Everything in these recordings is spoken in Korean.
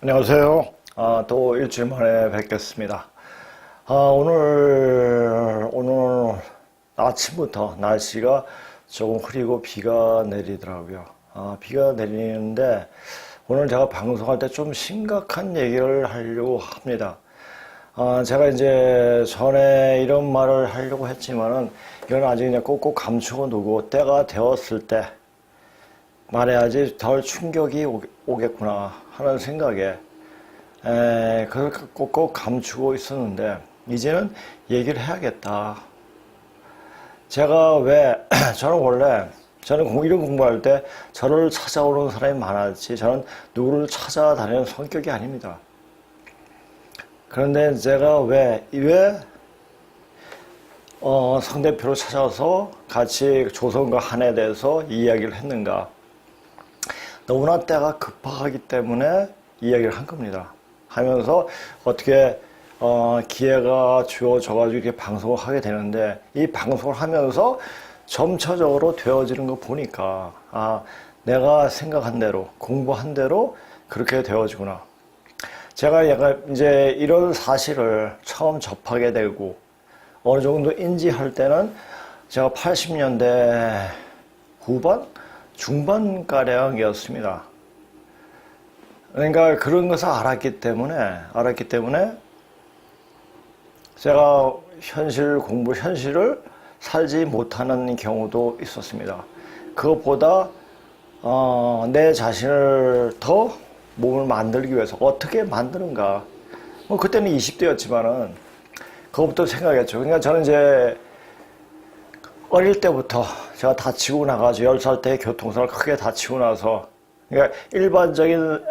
안녕하세요. 또 일주일 만에 뵙겠습니다. 오늘 아침부터 날씨가 조금 흐리고 비가 내리더라고요. 비가 내리는데 오늘 제가 방송할 때 좀 심각한 얘기를 하려고 합니다. 제가 이제 전에 이런 말을 하려고 했지만은 이건 아직 그냥 꼭꼭 감추고 두고 때가 되었을 때 말해야지 덜 충격이 오겠구나 하는 생각에 그걸 꼭꼭 감추고 있었는데 이제는 얘기를 해야겠다. 제가 저는 이런 공부할 때 저를 찾아오는 사람이 많았지 저는 누구를 찾아다니는 성격이 아닙니다. 그런데 제가 왜 상대표를 찾아서 같이 조선과 한에 대해서 이야기를 했는가? 너무나 때가 급하기 때문에 이야기를 한 겁니다. 하면서 어떻게 기회가 주어져가지고 이렇게 방송을 하게 되는데 이 방송을 하면서 점차적으로 되어지는 거 보니까 내가 생각한 대로 공부한 대로 그렇게 되어지구나. 제가 약간 이제 이런 사실을 처음 접하게 되고 어느 정도 인지할 때는 제가 80년대 후반? 중반가량이었습니다. 그러니까 그런 것을 알았기 때문에 제가 현실을 살지 못하는 경우도 있었습니다. 그것보다 내 자신을 더 몸을 만들기 위해서 어떻게 만드는가. 그때는 20대였지만은 그것부터 생각했죠. 그러니까 저는 이제 어릴 때부터 제가 다치고 나가지고 10살 때 교통사고를 크게 다치고 나서 그러니까 일반적인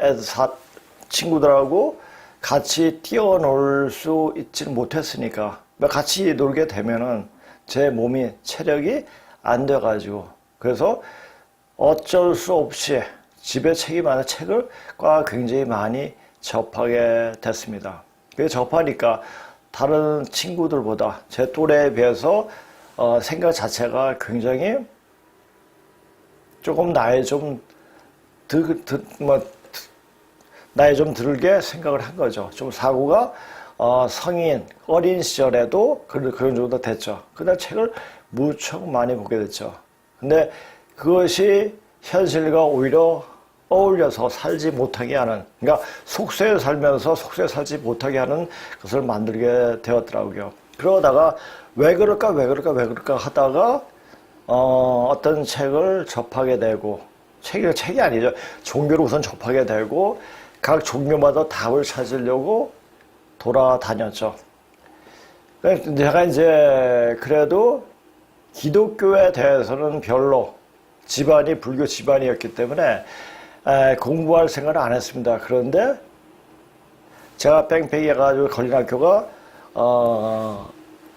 친구들하고 같이 뛰어놀 수 있지는 못했으니까 같이 놀게 되면은 제 몸이 체력이 안 돼가지고 그래서 어쩔 수 없이 집에 책이 많은 책을 굉장히 많이 접하게 됐습니다. 그래서 접하니까 다른 친구들보다 제 또래에 비해서 생각 자체가 굉장히 조금 나이 좀 들게 생각을 한 거죠. 좀 사고가 성인 어린 시절에도 그런 정도 됐죠. 그다음 책을 무척 많이 보게 됐죠. 근데 그것이 현실과 오히려 어울려서 살지 못하게 하는, 그러니까 속세에 살면서 속세에 살지 못하게 하는 것을 만들게 되었더라고요. 그러다가 왜 그럴까 하다가 어떤 책을 접하게 되고, 책이 아니죠. 종교를 우선 접하게 되고 각 종교마다 답을 찾으려고 돌아다녔죠. 제가 이제 그래도 기독교에 대해서는 별로 집안이 불교 집안이었기 때문에 공부할 생각을 안 했습니다. 그런데 제가 뺑뺑이 해가지고 걸린 학교가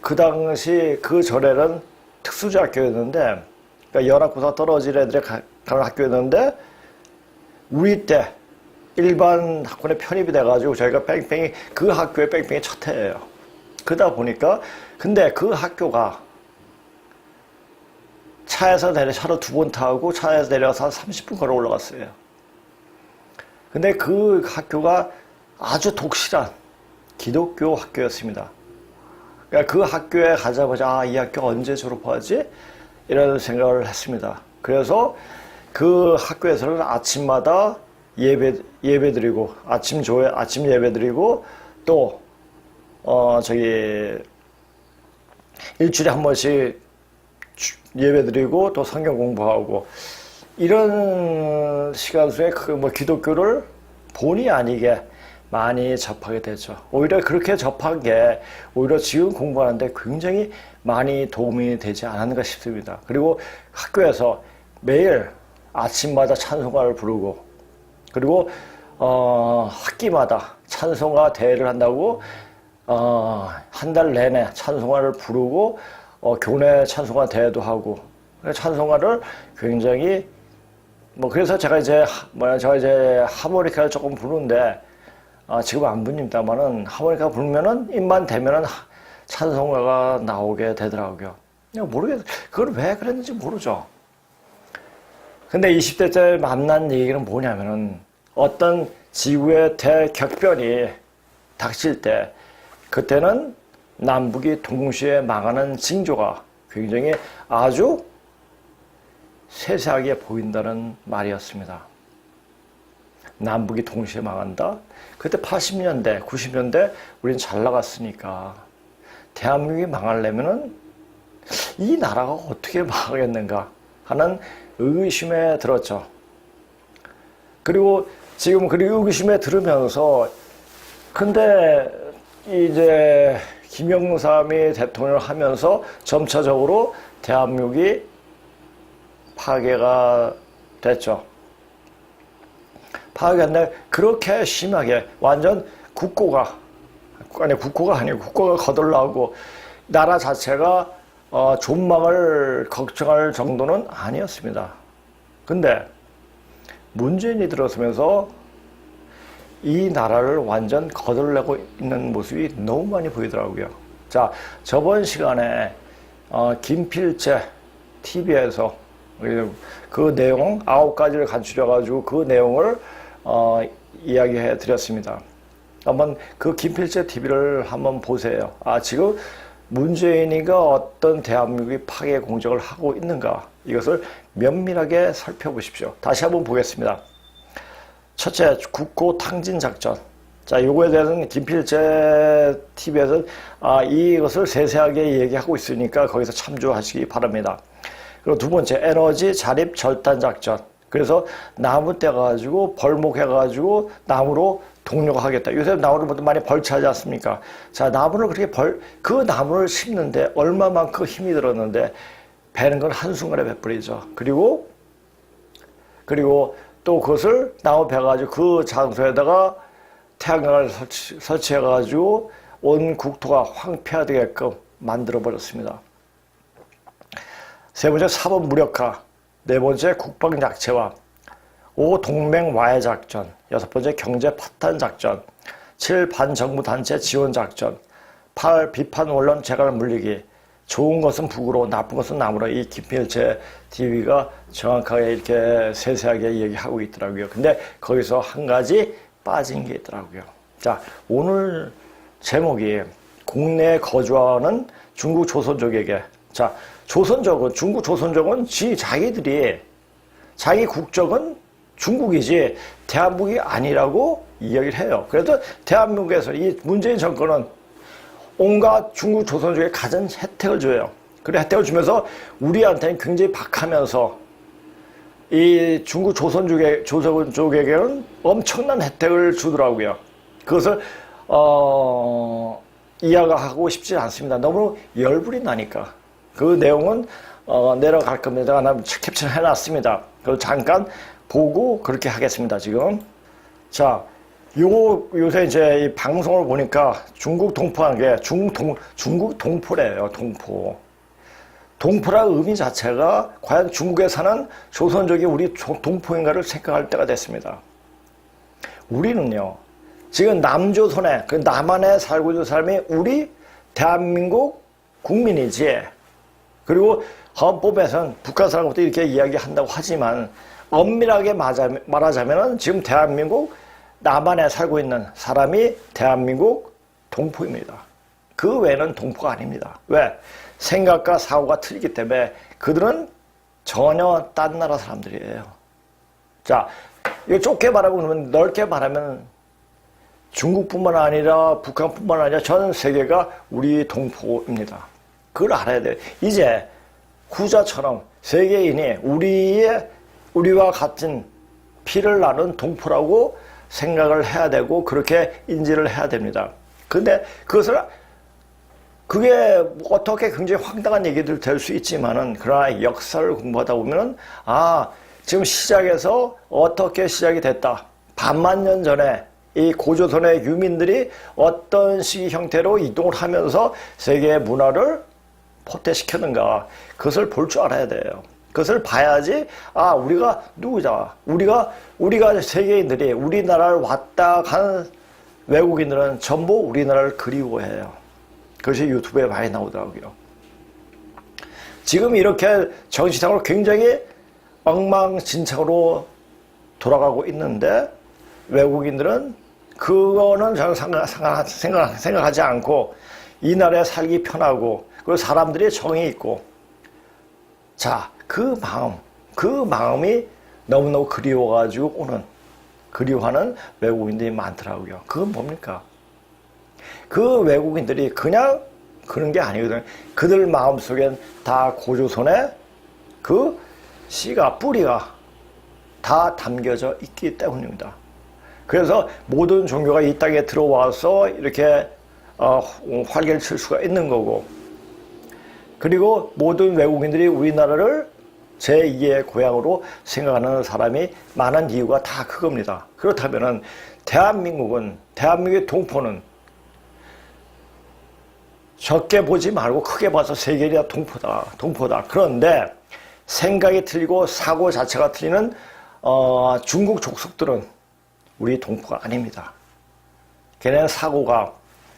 그 당시 그 전에는 특수자 학교였는데, 그러니까 연합고사 떨어진 애들이 가는 학교였는데 우리 때 일반 학원에 편입이 돼가지고 저희가 그 학교에 뺑뺑이 첫 해예요. 그러다 보니까 근데 그 학교가 차로 2번 타고 차에서 내려가서 한 30분 걸어 올라갔어요. 근데 그 학교가 아주 독실한 기독교 학교였습니다. 그러니까 그 학교에 가자마자 이 학교 언제 졸업하지? 이런 생각을 했습니다. 그래서 그 학교에서는 아침마다 예배 드리고 아침 예배 드리고 또 일주일에 한 번씩 예배 드리고 또 성경 공부하고 이런 시간 속에 기독교를 본의 아니게 많이 접하게 되죠. 오히려 그렇게 접한 게 오히려 지금 공부하는데 굉장히 많이 도움이 되지 않았는가 싶습니다. 그리고 학교에서 매일 아침마다 찬송가를 부르고 그리고 학기마다 찬송가 대회를 한다고 한 달 내내 찬송가를 부르고 교내 찬송가 대회도 하고 찬송가를 굉장히 그래서 제가 이제 하모니카를 조금 부르는데 지금 안 불립니다만은 하모니카 불면은 입만 대면은 찬송가가 나오게 되더라고요. 모르겠어요. 그걸 왜 그랬는지 모르죠. 근데 20대 때 만난 얘기는 뭐냐면은 어떤 지구의 대격변이 닥칠 때 그때는 남북이 동시에 망하는 징조가 굉장히 아주 세세하게 보인다는 말이었습니다. 남북이 동시에 망한다? 그때 80년대, 90년대 우린 잘 나갔으니까 대한민국이 망하려면은 이 나라가 어떻게 망하겠는가 하는 의구심에 들었죠. 그리고 지금 그 의구심에 들으면서 근데 이제 김영삼이 대통령을 하면서 점차적으로 대한민국이 파괴가 됐죠. 파괴했는데 그렇게 심하게 완전 국고가 아니고 국고가 거덜나고 나라 자체가 존망을 걱정할 정도는 아니었습니다. 근데 문재인이 들어서면서 이 나라를 완전 거덜내고 있는 모습이 너무 많이 보이더라고요. 자, 저번 시간에 김필재 TV에서 그 내용 9가지를 간추려가지고 그 내용을 이야기해 드렸습니다. 한번 그 김필재 TV를 한번 보세요. 지금 문재인이가 어떤 대한민국이 파괴 공작을 하고 있는가 이것을 면밀하게 살펴보십시오. 다시 한번 보겠습니다. 첫째, 국고 탕진 작전. 자, 요거에 대해서는 김필재 TV에서 이것을 세세하게 얘기하고 있으니까 거기서 참조하시기 바랍니다. 그리고 두 번째, 에너지 자립 절단 작전. 그래서 나무 떼가지고 벌목해가지고 나무로 동력을 하겠다. 요새 나무를 많이 벌채하지 않습니까? 자, 나무를 그렇게 그 나무를 심는데 얼마만큼 힘이 들었는데 베는 건 한순간에 베뿌리죠. 그리고 또 그것을 나무 베가지고 그 장소에다가 태양광을 설치해가지고 온 국토가 황폐화되게끔 만들어버렸습니다. 세 번째, 사법 무력화. 네 번째, 국방 약체화. 5. 동맹 와해 작전. 6번째, 경제 파탄 작전. 7. 반정부 단체 지원 작전. 8. 비판 언론 재갈 물리기. 좋은 것은 북으로, 나쁜 것은 남으로. 이 김필재 TV가 정확하게 이렇게 세세하게 얘기하고 있더라고요. 근데 거기서 한 가지 빠진 게 있더라고요. 자, 오늘 제목이 국내에 거주하는 중국 조선족에게. 자, 중국 조선족은 자기들이 자기 국적은 중국이지 대한민국이 아니라고 이야기를 해요. 그래도 대한민국에서 이 문재인 정권은 온갖 중국 조선족에 가진 혜택을 줘요. 그래 혜택을 주면서 우리한테는 굉장히 박하면서 이 중국 조선족에게는 엄청난 혜택을 주더라고요. 그것을 이야기하고 싶지 않습니다. 너무 열불이 나니까. 그 내용은 내려갈 겁니다. 하나 캡처를 해놨습니다. 그걸 잠깐 보고 그렇게 하겠습니다. 지금 자, 요새 이제 이 방송을 보니까 중국 동포한 게 중국 동포래요. 동포라는 의미 자체가 과연 중국에 사는 조선족이 우리 동포인가를 생각할 때가 됐습니다. 우리는요, 지금 남조선에 그 남한에 살고 있는 사람이 우리 대한민국 국민이지. 그리고 헌법에서는 북한 사람부터 이렇게 이야기한다고 하지만 엄밀하게 말하자면 지금 대한민국 남한에 살고 있는 사람이 대한민국 동포입니다. 그 외에는 동포가 아닙니다. 왜? 생각과 사고가 틀리기 때문에 그들은 전혀 딴 나라 사람들이에요. 자, 이거 좁게 말하면 넓게 말하면 중국뿐만 아니라 북한뿐만 아니라 전 세계가 우리 동포입니다. 그걸 알아야 돼요. 이제 후자처럼 세계인이 우리와 같은 피를 나눈 동포라고 생각을 해야 되고 그렇게 인지를 해야 됩니다. 근데 그게 어떻게 굉장히 황당한 얘기들 될 수 있지만은 그러나 역사를 공부하다 보면은 지금 시작에서 어떻게 시작이 됐다. 반만 년 전에 이 고조선의 유민들이 어떤 식의 형태로 이동을 하면서 세계의 문화를 포태시켰는가 그것을 볼 줄 알아야 돼요. 그것을 봐야지 우리가 누구자 우리가 세계인들이 우리나라를 왔다 가는 외국인들은 전부 우리나라를 그리워해요. 그것이 유튜브에 많이 나오더라고요. 지금 이렇게 정치적으로 굉장히 엉망진창으로 돌아가고 있는데 외국인들은 그거는 저는 생각하지 않고 이 나라에 살기 편하고 그리고 사람들이 정이 있고 자, 그 마음이 너무너무 그리워가지고 그리워하는 외국인들이 많더라고요. 그건 뭡니까? 그 외국인들이 그냥 그런 게 아니거든요. 그들 마음속엔 다 고조선의 그 씨가, 뿌리가 다 담겨져 있기 때문입니다. 그래서 모든 종교가 이 땅에 들어와서 이렇게 활개를 칠 수가 있는 거고, 그리고 모든 외국인들이 우리나라를 제2의 고향으로 생각하는 사람이 많은 이유가 다 그겁니다. 그렇다면은 대한민국의 동포는 적게 보지 말고 크게 봐서 세계가 동포다. 그런데 생각이 틀리고 사고 자체가 틀리는 중국 족속들은 우리 동포가 아닙니다.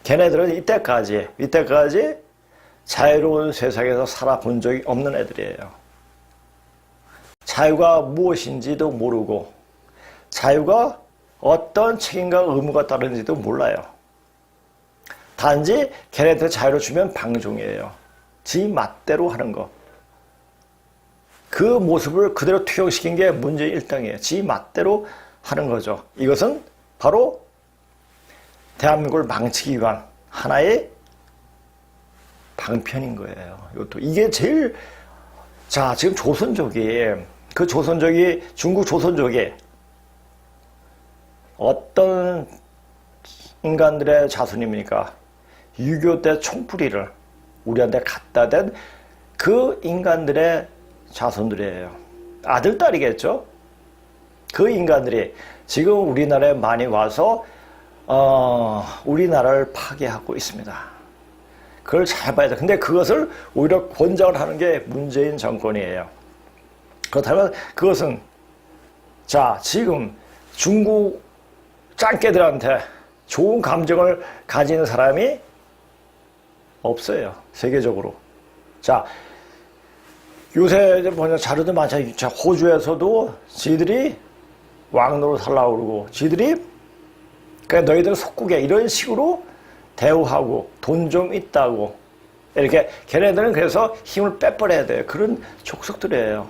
걔네들은 이때까지 자유로운 세상에서 살아본 적이 없는 애들이에요. 자유가 무엇인지도 모르고 자유가 어떤 책임과 의무가 따르는지도 몰라요. 단지 걔네한테 자유를 주면 방종이에요. 지 맛대로 하는 거. 그 모습을 그대로 투영시킨 게 문제 일당이에요. 지 맛대로 하는 거죠. 이것은 바로 대한민국을 망치기 위한 하나의 방편인 거예요. 이게 제일, 자, 지금 중국 조선족이 어떤 인간들의 자손입니까? 6.25 때 총뿌리를 우리한테 갖다 댄 그 인간들의 자손들이에요. 아들, 딸이겠죠? 그 인간들이 지금 우리나라에 많이 와서 우리나라를 파괴하고 있습니다. 그걸 잘 봐야 돼. 근데 그것을 오히려 권장을 하는 게 문재인 정권이에요. 그렇다면 그것은 지금 중국 짱깨들한테 좋은 감정을 가지는 사람이 없어요. 세계적으로. 요새 자료도 많잖아요. 호주에서도 지들이 왕노릇 하려고 그러고 지들이 그냥 너희들 속국에 이런 식으로 대우하고 돈 좀 있다고 이렇게 걔네들은 그래서 힘을 빼버려야 돼요. 그런 족속들이에요.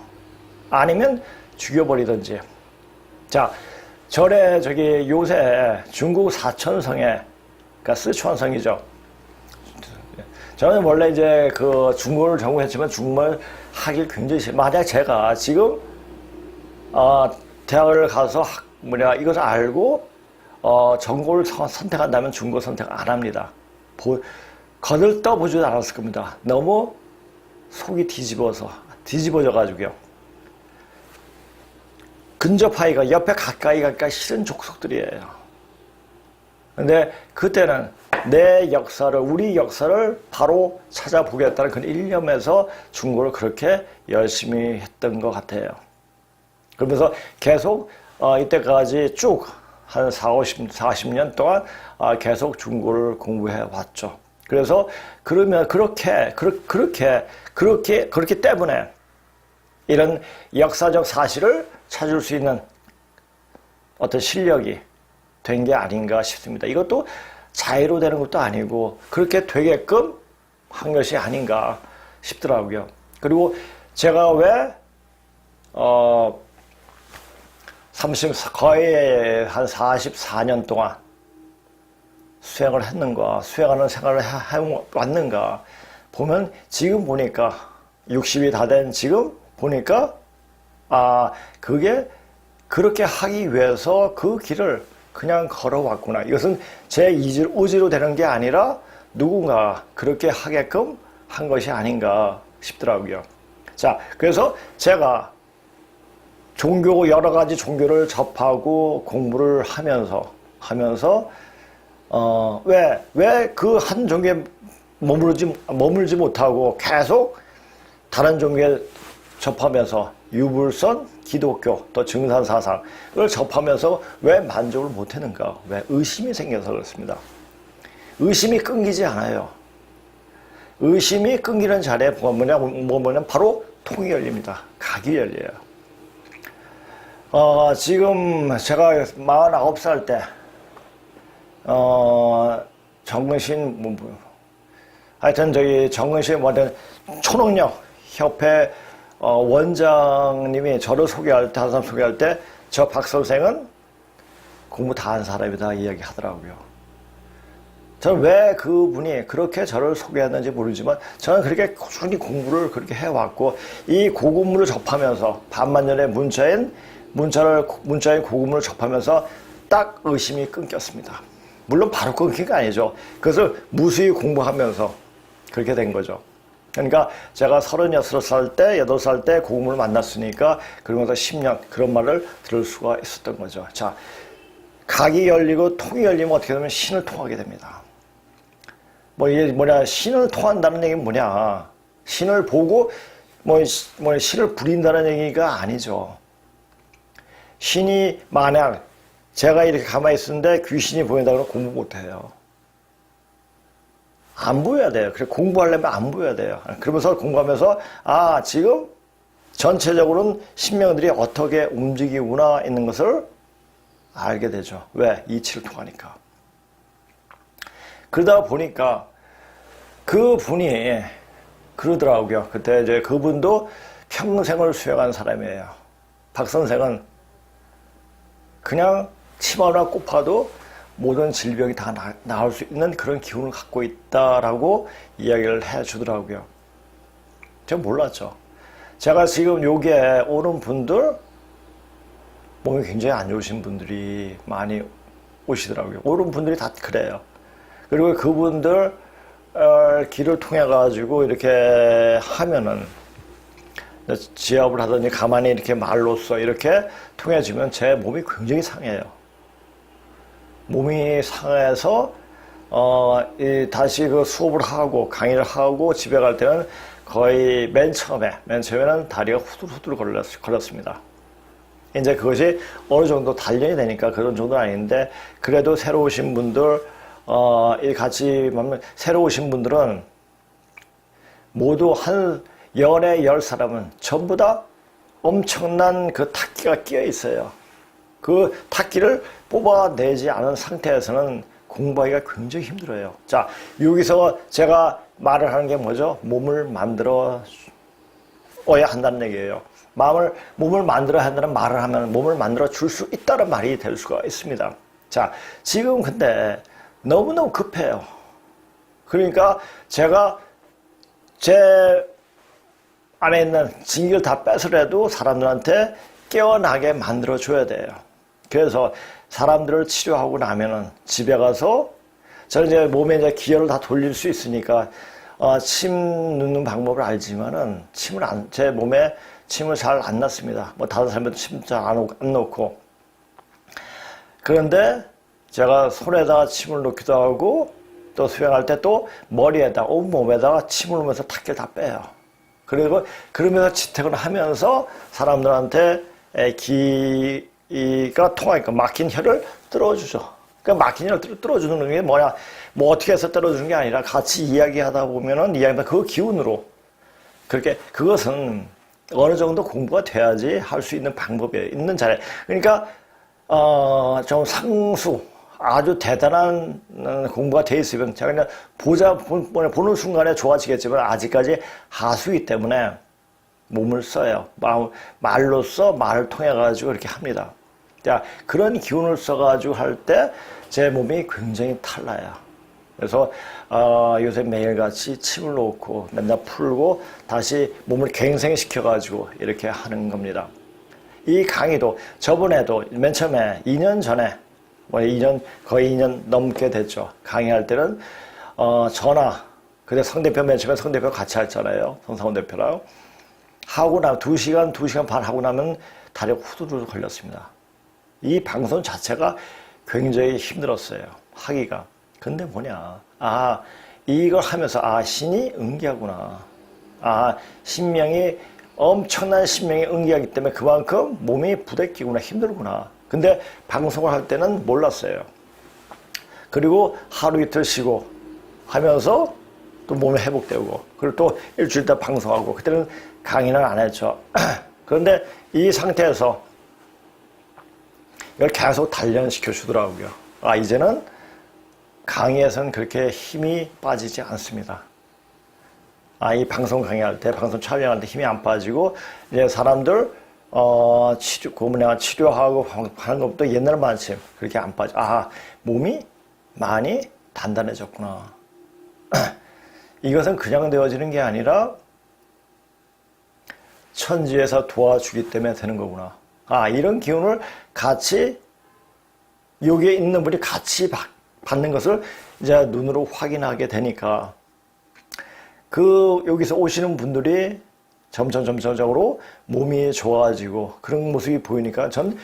아니면 죽여버리든지. 요새 중국 사천성에, 그러니까 스촨성이죠. 저는 원래 이제 그 중국어를 전공했지만 중국말 하기 굉장히 싫어요. 만약 제가 지금 대학을 가서 이것을 알고 전공을 선택한다면 중국어 선택 안 합니다. 거들떠보지도 않았을 겁니다. 너무 속이 뒤집어져 가지고요. 근접하기가, 옆에 가까이 싫은 족속들이에요. 근데 그때는 우리 역사를 바로 찾아보겠다는 그런 일념에서 중국어를 그렇게 열심히 했던 것 같아요. 그러면서 계속 이때까지 쭉 한 40년 동안 계속 중국어를 공부해 왔죠. 그래서 그렇기 때문에 이런 역사적 사실을 찾을 수 있는 어떤 실력이 된 게 아닌가 싶습니다. 이것도 자의로 되는 것도 아니고 그렇게 되게끔 한 것이 아닌가 싶더라고요. 그리고 제가 왜 거의 한 44년 동안 수행하는 생활을 해왔는가 보면, 지금 보니까 60이 다 된 지금 보니까 그게 그렇게 하기 위해서 그 길을 그냥 걸어왔구나. 이것은 제 의지로 되는 게 아니라 누군가 그렇게 하게끔 한 것이 아닌가 싶더라고요. 그래서 제가 여러 가지 종교를 접하고 공부를 하면서 왜 그 한 종교에 머물지 못하고 계속 다른 종교에 접하면서 유불선, 기독교, 또 증산사상을 접하면서 왜 만족을 못했는가? 왜? 의심이 생겨서 그렇습니다. 의심이 끊기지 않아요. 의심이 끊기는 자리에 뭐냐면 바로 통이 열립니다. 각이 열려요. 지금 제가 49살 때, 정근신, 하여튼 정근신 초능력 협회 원장님이 저를 소개할 때, 한 사람 소개할 때, 저 박 선생은 공부 다 한 사람이다 이야기 하더라고요. 저는 왜 그분이 그렇게 저를 소개했는지 모르지만 저는 그렇게 꾸준히 공부를 그렇게 해왔고 이 고급문을 접하면서 반만년의 문자인 고급문을 접하면서 딱 의심이 끊겼습니다. 물론 바로 끊긴 게 아니죠. 그것을 무수히 공부하면서 그렇게 된 거죠. 그러니까 제가 36살 때, 8살 때 고급문을 만났으니까 그러면서 10년 그런 말을 들을 수가 있었던 거죠. 자, 각이 열리고 통이 열리면 어떻게 되면 신을 통하게 됩니다. 이게 신을 통한다는 얘기는 뭐냐. 신을 보고, 신을 부린다는 얘기가 아니죠. 신이 만약 제가 이렇게 가만히 있었는데 귀신이 보인다 그러면 공부 못 해요. 안 보여야 돼요. 그래, 공부하려면 안 보여야 돼요. 그러면서 공부하면서, 지금 전체적으로는 신명들이 어떻게 움직이구나 있는 것을 알게 되죠. 왜? 이치를 통하니까. 그러다 보니까 그 분이 그러더라고요. 그때 이제 그분도 평생을 수행한 사람이에요. 박 선생은 그냥 침 하나 꼽아도 모든 질병이 다 나을 수 있는 그런 기운을 갖고 있다라고 이야기를 해주더라고요. 제가 몰랐죠. 제가 지금 여기에 오는 분들, 몸이 굉장히 안 좋으신 분들이 많이 오시더라고요. 오는 분들이 다 그래요. 그리고 그분들 길을 통해 가지고 이렇게 하면은 지압을 하더니 가만히 이렇게 말로써 이렇게 통해지면 제 몸이 굉장히 상해요. 몸이 상해서 다시 그 수업을 하고 강의를 하고 집에 갈 때는 거의 맨 처음에는 다리가 후들후들 걸렸습니다. 이제 그것이 어느 정도 단련이 되니까 그런 정도는 아닌데 그래도 새로 오신 분들 같이 새로 오신 분들은 모두 한 10사람은 전부 다 엄청난 그 탁기가 끼어 있어요. 그 탁기를 뽑아내지 않은 상태에서는 공부하기가 굉장히 힘들어요. 자, 여기서 제가 말을 하는 게 뭐죠? 몸을 만들어야 한다는 얘기예요. 몸을 만들어야 한다는 말을 하면 몸을 만들어 줄 수 있다는 말이 될 수가 있습니다. 자, 지금 근데 너무너무 급해요. 그러니까 제가 제 안에 있는 진기를 다 뺏으려도 사람들한테 깨어나게 만들어줘야 돼요. 그래서 사람들을 치료하고 나면은 집에 가서 저는 이제 몸에 이제 기혈을 다 돌릴 수 있으니까 침 넣는 방법을 알지만은 제 몸에 침을 잘 안 넣습니다. 다른 사람들도 침 잘 안 넣고. 그런데 제가 손에다가 침을 넣기도 하고 또 수행할 때 또 머리에다 온몸에다가 침을 넣으면서 탁기를 다 빼요. 그리고 그러면서 지택을 하면서 사람들한테 기가 통하니까 막힌 혈을 뚫어주죠. 그러니까 막힌 혈을 뚫어주는 게 뭐냐? 어떻게 해서 뚫어주는 게 아니라 같이 이야기하다 보면은 그 기운으로 그렇게 그것은 어느 정도 공부가 돼야지 할 수 있는 방법이에요. 있는 자리에. 그러니까 좀 상수 아주 대단한 공부가 돼 있으면 제가 그냥 보는 순간에 좋아지겠지만 아직까지 하수이기 때문에 몸을 써요. 말로써 말을 통해 가지고 이렇게 합니다. 자, 그런 기운을 써가지고 할 때 제 몸이 굉장히 탈나요. 그래서 요새 매일같이 침을 놓고 맨날 풀고 다시 몸을 갱생시켜가지고 이렇게 하는 겁니다. 이 강의도 저번에도 맨 처음에 2년 전에 거의 2년 넘게 됐죠. 강의할 때는 전화 그때 성대표 맨 처음에 성대표 같이 했잖아요. 성상훈 대표랑 하고 나면 2시간 반 하고 나면 다리가 후두둑 걸렸습니다. 이 방송 자체가 굉장히 힘들었어요. 하기가. 근데 뭐냐. 이걸 하면서 신이 응기하구나. 신명이 엄청난 신명이 응기하기 때문에 그만큼 몸이 부대끼구나, 힘들구나. 근데 방송을 할 때는 몰랐어요. 그리고 하루 이틀 쉬고 하면서 또 몸이 회복되고, 그리고 또 일주일 때 방송하고, 그때는 강의는 안 했죠. 그런데 이 상태에서 이걸 계속 단련시켜 주더라고요. 아, 이제는 강의에서는 그렇게 힘이 빠지지 않습니다. 아, 이 방송 강의할 때, 방송 촬영할 때 힘이 안 빠지고, 이제 사람들, 치료하고 하는 것부터 옛날만큼 그렇게 안 빠져. 아, 몸이 많이 단단해졌구나. 이것은 그냥 되어지는 게 아니라 천지에서 도와주기 때문에 되는 거구나. 아, 이런 기운을 같이, 여기에 있는 분이 같이 받는 것을 이제 눈으로 확인하게 되니까, 여기서 오시는 분들이 점점적으로 몸이 좋아지고 그런 모습이 보이니까 전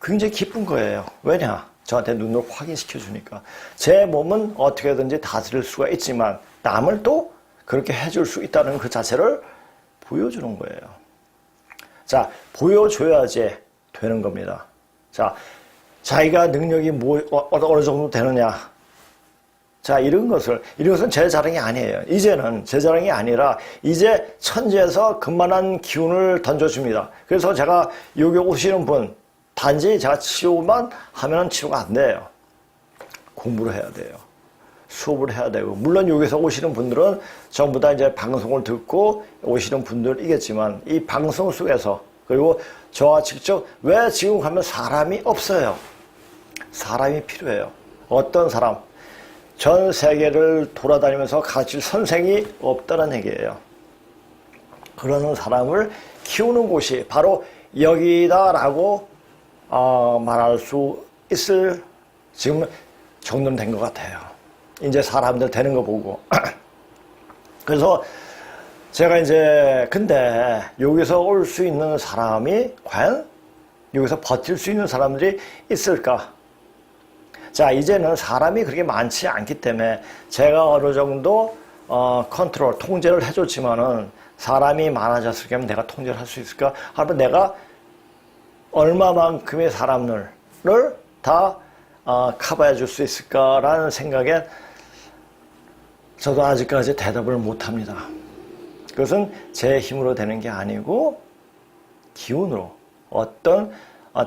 굉장히 기쁜 거예요. 왜냐? 저한테 눈으로 확인시켜 주니까. 제 몸은 어떻게든지 다스릴 수가 있지만 남을 또 그렇게 해줄 수 있다는 그 자체를 보여주는 거예요. 자, 보여줘야지 되는 겁니다. 자, 자기가 능력이 어느 정도 되느냐. 자, 이것은 제 자랑이 아니에요. 이제는 제 자랑이 아니라 이제 천지에서 그만한 기운을 던져줍니다. 그래서 제가 여기 오시는 분, 단지 제가 치료만 하면 치료가 안 돼요. 공부를 해야 돼요. 수업을 해야 되고, 물론 여기서 오시는 분들은 전부 다 이제 방송을 듣고 오시는 분들이겠지만, 이 방송 속에서, 그리고 저와 직접, 왜 지금 가면 사람이 없어요? 사람이 필요해요. 어떤 사람? 전 세계를 돌아다니면서 가르칠 선생이 없다는 얘기예요. 그러는 사람을 키우는 곳이 바로 여기다라고 말할 수 있을 지금 정도는 된 것 같아요. 이제 사람들 되는 거 보고. 그래서 제가 이제 근데 여기서 올 수 있는 사람이 과연 여기서 버틸 수 있는 사람들이 있을까? 자, 이제는 사람이 그렇게 많지 않기 때문에 제가 어느 정도 컨트롤, 통제를 해줬지만은 사람이 많아졌을 경우에 내가 통제를 할 수 있을까? 하면 내가 얼마만큼의 사람들을 다 커버해 줄 수 있을까라는 생각에 저도 아직까지 대답을 못합니다. 그것은 제 힘으로 되는 게 아니고 기운으로, 어떤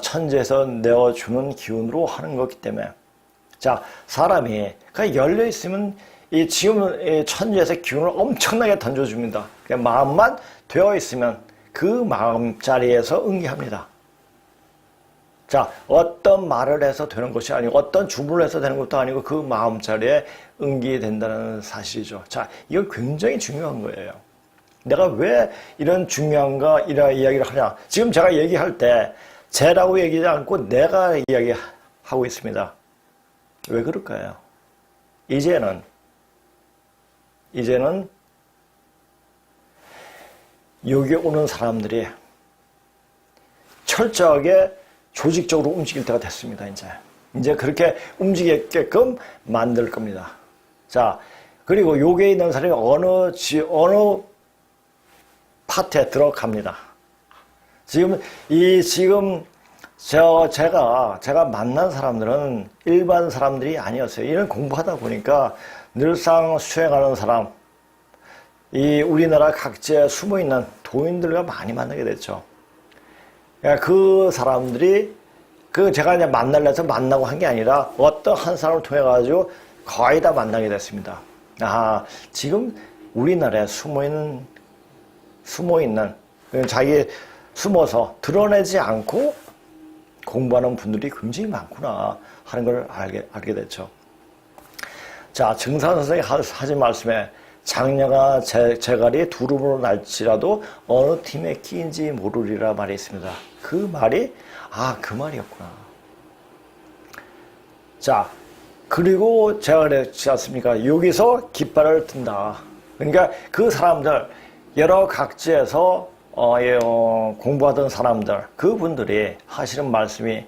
천지에서 내어주는 기운으로 하는 거기 때문에. 자, 사람이 그냥 열려 있으면 지금 천지에서 기운을 엄청나게 던져줍니다. 그냥 마음만 되어 있으면 그 마음자리에서 응기합니다. 자, 어떤 말을 해서 되는 것이 아니고 어떤 주문을 해서 되는 것도 아니고 그 마음자리에 응기된다는 사실이죠. 자, 이건 굉장히 중요한 거예요. 내가 왜 이런 중요한가 이런 이야기를 하냐. 지금 제가 얘기할 때 쟤라고 얘기하지 않고 내가 이야기하고 있습니다. 왜 그럴까요? 이제는 여기 오는 사람들이 철저하게 조직적으로 움직일 때가 됐습니다. 이제 그렇게 움직이게끔 만들 겁니다. 자, 그리고 여기에 있는 사람이 어느 파트에 들어갑니다. 제가 만난 사람들은 일반 사람들이 아니었어요. 이런 공부하다 보니까 늘상 수행하는 사람, 우리나라 각지에 숨어있는 도인들과 많이 만나게 됐죠. 그 사람들이, 제가 이제 만나려서 만나고 한 게 아니라 어떤 한 사람을 통해가지고 거의 다 만나게 됐습니다. 아, 지금 우리나라에 숨어있는, 자기 숨어서 드러내지 않고 공부하는 분들이 굉장히 많구나 하는 걸 알게 됐죠. 자, 증산 선생이 하신 말씀에 장녀가 제갈이 두루뭉으로 날지라도 어느 팀에 끼인지 모르리라 말이 있습니다. 그 말이 그 말이었구나. 자, 그리고 제가 그랬지 않습니까? 여기서 깃발을 든다. 그러니까 그 사람들, 여러 각지에서 공부하던 사람들, 그분들이 하시는 말씀이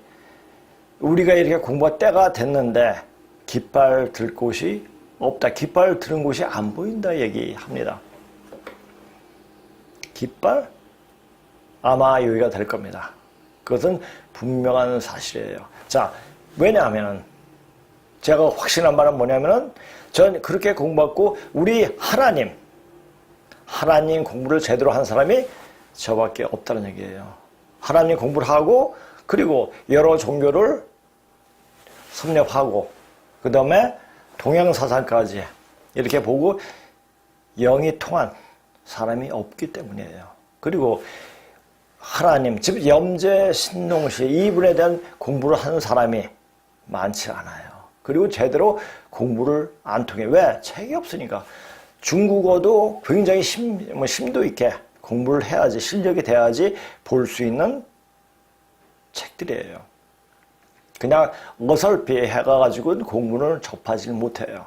우리가 이렇게 공부할 때가 됐는데 깃발 들 곳이 없다. 깃발 드는 곳이 안 보인다 얘기합니다. 깃발? 아마 여기가 될 겁니다. 그것은 분명한 사실이에요. 자, 왜냐하면 제가 확신한 바는 뭐냐면은 전 그렇게 공부받고 우리 하나님 공부를 제대로 한 사람이 저밖에 없다는 얘기예요. 하나님 공부를 하고 그리고 여러 종교를 섭렵하고 그 다음에 동양사상까지 이렇게 보고 영이 통한 사람이 없기 때문이에요. 그리고 하나님, 즉 염제 신농시 이분에 대한 공부를 하는 사람이 많지 않아요. 그리고 제대로 공부를 안 통해. 왜? 책이 없으니까. 중국어도 굉장히 심도 있게 공부를 해야지, 실력이 돼야지 볼 수 있는 책들이에요. 그냥 어설피 해가지고는 공부를 접하지 못해요.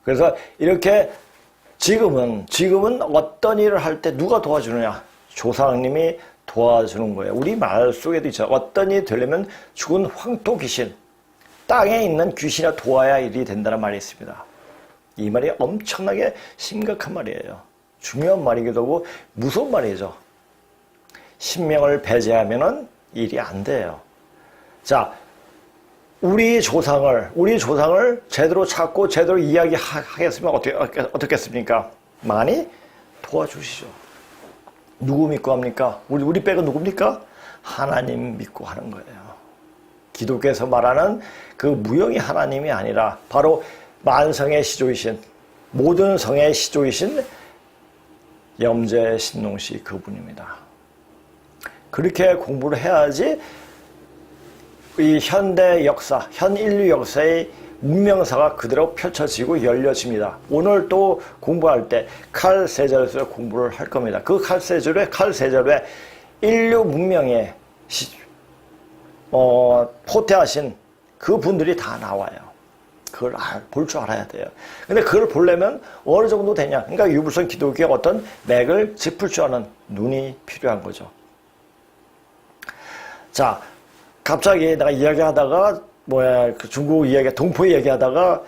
그래서 이렇게 지금은 어떤 일을 할 때 누가 도와주느냐? 조상님이 도와주는 거예요. 우리 말 속에도 있죠. 어떤 일이 되려면 죽은 황토 귀신, 땅에 있는 귀신이 도와야 일이 된다는 말이 있습니다. 이 말이 엄청나게 심각한 말이에요. 중요한 말이기도 하고 무서운 말이죠. 신명을 배제하면은 일이 안 돼요. 자, 우리 조상을 제대로 찾고 제대로 이야기하겠으면 어떻겠습니까? 많이 도와주시죠. 누구 믿고 합니까? 우리 빼고 누굽니까? 하나님 믿고 하는 거예요. 기독교에서 말하는 그 무형의 하나님이 아니라 바로 만성의 시조이신, 모든 성의 시조이신 염제 신농시 그분입니다. 그렇게 공부를 해야지 이 현대 역사, 현 인류 역사의 문명사가 그대로 펼쳐지고 열려집니다. 오늘 또 공부할 때 칼세절에서 공부를 할 겁니다. 그 칼세절에 인류 문명에 포태하신 그 분들이 다 나와요. 그걸 볼 줄 알아야 돼요. 근데 그걸 보려면 어느 정도 되냐? 그러니까 유불선 기독교의 어떤 맥을 짚을 줄 아는 눈이 필요한 거죠. 자, 갑자기 내가 이야기하다가 그 중국 이야기, 동포 얘기하다가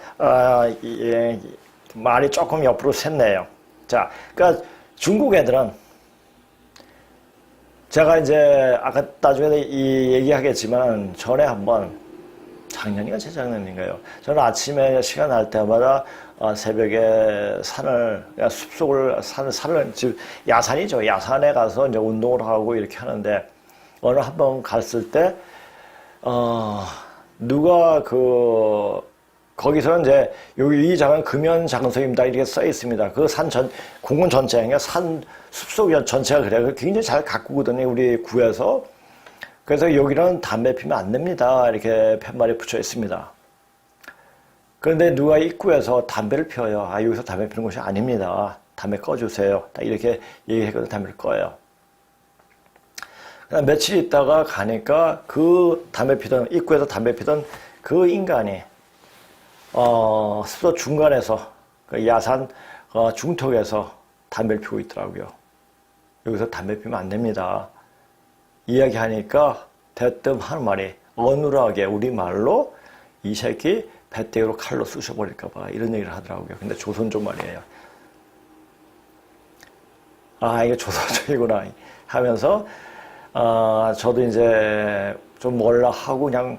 말이 조금 옆으로 샜네요. 자, 그러니까 중국 애들은 제가 이제 아까 나중에 이 얘기하겠지만 전에 한번 작년인가 재작년인가요? 저는 아침에 시간 날 때마다 새벽에 숲속을 산을 즉 야산이죠. 야산에 가서 이제 운동을 하고 이렇게 하는데 어느 한번 갔을 때 누가 거기서는 이제 여기 이 장은 금연 장소입니다 이렇게 써 있습니다. 그 공원 전체, 그러니까 숲속 전체가 그래요. 굉장히 잘 가꾸거든요, 우리 구에서. 그래서 여기는 담배 피면 안 됩니다 이렇게 팻말이 붙여 있습니다. 그런데 누가 입구에서 담배를 피워요. 여기서 담배 피는 곳이 아닙니다. 담배 꺼주세요. 딱 이렇게 얘기했거든요. 담배를 꺼요. 며칠 있다가 가니까 입구에서 담배 피던 그 인간이, 숲속 중간에서, 그 야산, 중턱에서 담배를 피우고 있더라고요. 여기서 담배 피우면 안 됩니다. 이야기하니까 대뜸 하는 말이 어눌하게 우리말로 이 새끼 배때기로 칼로 쑤셔버릴까봐 이런 얘기를 하더라고요. 근데 조선족 말이에요. 이게 조선족이구나 하면서 저도 이제 좀 몰라 하고 그냥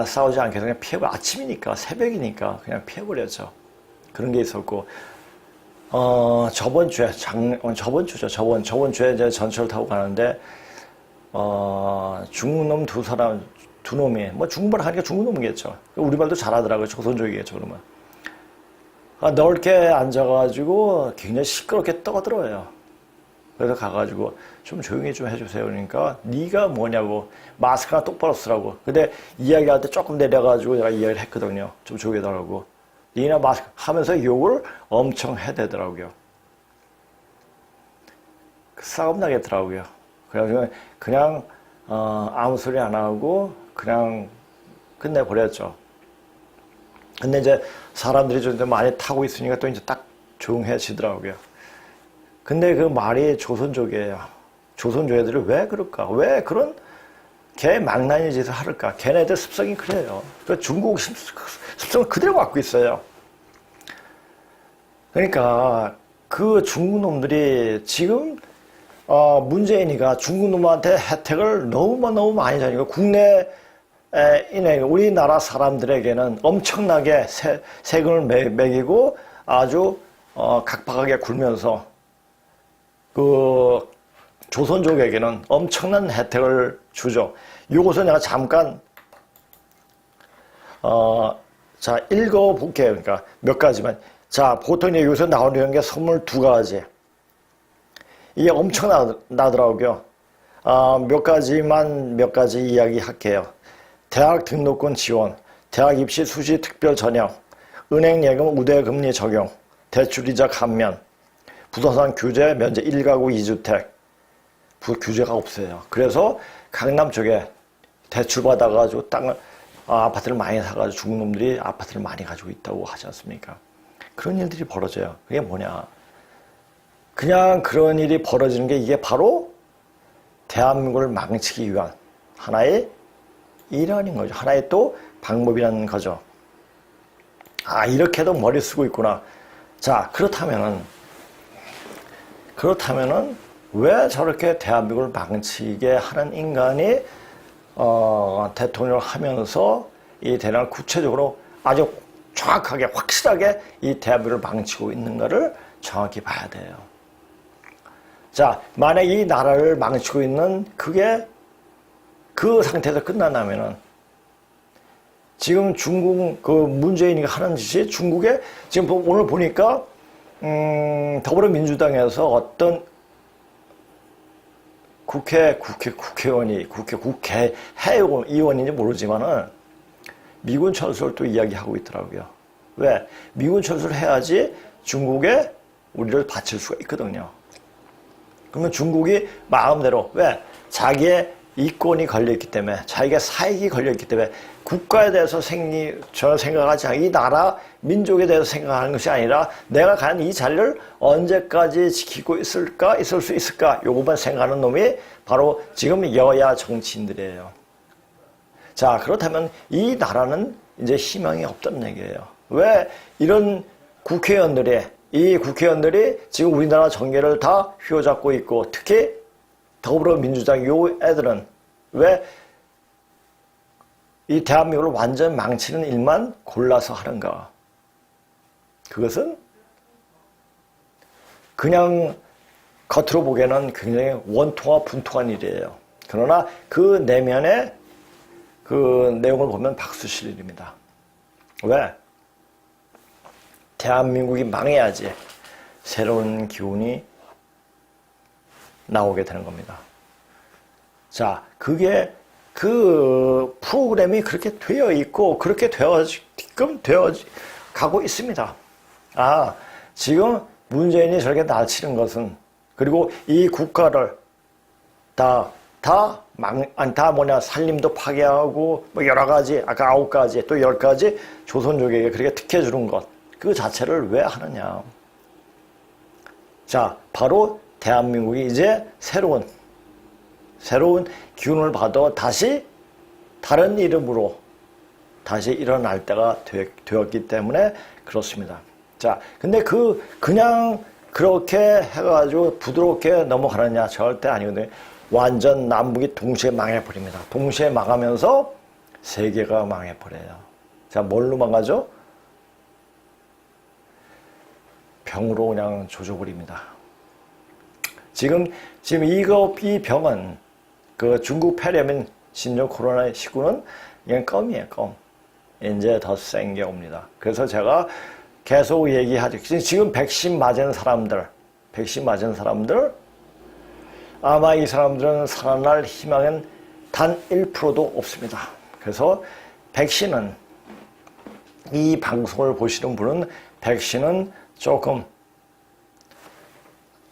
싸우지 않게 그냥 피해버려. 아침이니까 새벽이니까 그냥 피해버렸죠. 그런 게 있었고 저번 주에 이제 전철 타고 가는데 중국 놈 두 놈이 중국말 하니까 중국 놈이겠죠. 우리말도 잘하더라고요. 조선족이겠죠. 그러면 넓게 앉아가지고 굉장히 시끄럽게 떠들어요. 그래서 가가지고 좀 조용히 좀 해주세요. 그러니까 네가 뭐냐고, 마스크나 똑바로 쓰라고. 근데 이야기할 때 조금 내려가지고 내가 이야기를 했거든요. 좀 조용히 해달라고. 네나 마스크 하면서 욕을 엄청 해대더라고요. 싸움 나겠더라고요. 그래가지고 그냥 아무 소리 안 하고 그냥 끝내버렸죠. 근데 이제 사람들이 좀 많이 타고 있으니까 또 이제 딱 조용해지더라고요. 근데 그 말이 조선족이에요. 조선족 애들이 왜 그럴까? 왜 그런 개망나니 짓을 할까? 걔네들 습성이 그래요. 그 중국 습성을 그대로 갖고 있어요. 그러니까 그 중국 놈들이 지금 문재인이가 중국 놈한테 혜택을 너무 많이 주니까 국내 우리나라 사람들에게는 엄청나게 세금을 매기고 아주 각박하게 굴면서 그 조선족에게는 엄청난 혜택을 주죠. 요것을 내가 잠깐 자 읽어볼게요. 그러니까 몇 가지만. 자 보통 이제 여기서 나오는 게 22가지. 이게 엄청나더라고요. 몇 가지 이야기 할게요. 대학 등록금 지원, 대학 입시 수시 특별 전형, 은행 예금 우대 금리 적용, 대출이자 감면, 부동산 규제 면제 1가구 2주택. 규제가 없어요. 그래서 강남 쪽에 대출 받아가지고 아파트를 많이 사가지고 중국 놈들이 아파트를 많이 가지고 있다고 하지 않습니까? 그런 일들이 벌어져요. 그게 뭐냐? 그냥 그런 일이 벌어지는 게 이게 바로 대한민국을 망치기 위한 하나의 일환인 거죠. 하나의 또 방법이라는 거죠. 이렇게도 머리 쓰고 있구나. 자, 그렇다면은 왜 저렇게 대한민국을 망치게 하는 인간이 대통령을 하면서 이 대단을 구체적으로 아주 정확하게 확실하게 이 대한민국을 망치고 있는가를 정확히 봐야 돼요. 자, 만약 이 나라를 망치고 있는 그게 그 상태에서 끝난다면은 지금 중국 그 문재인이 하는 짓이 중국에 지금 오늘 보니까 더불어민주당에서 어떤 국회의원인지 모르지만은 미군 철수를 또 이야기하고 있더라고요. 왜? 미군 철수를 해야지 중국에 우리를 바칠 수가 있거든요. 그러면 중국이 마음대로 왜? 자기의 이권이 걸려있기 때문에 자기가 사익이 걸려있기 때문에 국가에 대해서 전혀 생각하지 않고 이 나라 민족에 대해서 생각하는 것이 아니라 내가 과연 이 자리를 언제까지 지키고 있을 수 있을까 요것만 생각하는 놈이 바로 지금 여야 정치인들이에요. 자, 그렇다면 이 나라는 이제 희망이 없다는 얘기예요. 왜? 이런 국회의원들이 지금 우리나라 정계를 다 휘어잡고 있고 특히 더불어민주당 요 애들은 왜 이 대한민국을 완전 망치는 일만 골라서 하는가? 그것은 그냥 겉으로 보기에는 굉장히 원통하고 분통한 일이에요. 그러나 그 내면의 그 내용을 보면 박수 칠 일입니다. 왜? 대한민국이 망해야지 새로운 기운이 나오게 되는 겁니다. 자, 그게 그 프로그램이 그렇게 되어 있고 그렇게 되어 가고 있습니다. 지금 문재인이 저렇게 날치는 것은 그리고 이 국가를 살림도 파괴하고 뭐 여러 가지 아까 9가지 또 10가지 조선족에게 그렇게 특혜 주는 것 그 자체를 왜 하느냐. 자, 바로 대한민국이 이제 새로운 기운을 받아 다시 다른 이름으로 다시 일어날 때가 되었기 때문에 그렇습니다. 자, 근데 그냥 그렇게 해가지고 부드럽게 넘어가느냐? 절대 아니거든요. 완전 남북이 동시에 망해버립니다. 동시에 망하면서 세계가 망해버려요. 자, 뭘로 망하죠? 병으로 그냥 조져버립니다. 지금 이 병은 그 중국 폐렴인 신종 코로나19는 그냥 껌이에요, 껌. 이제 더 센 게 옵니다. 그래서 제가 계속 얘기하죠. 지금 백신 맞은 사람들 아마 이 사람들은 살아날 희망은 단 1%도 없습니다. 그래서 백신은 이 방송을 보시는 분은 백신은 조금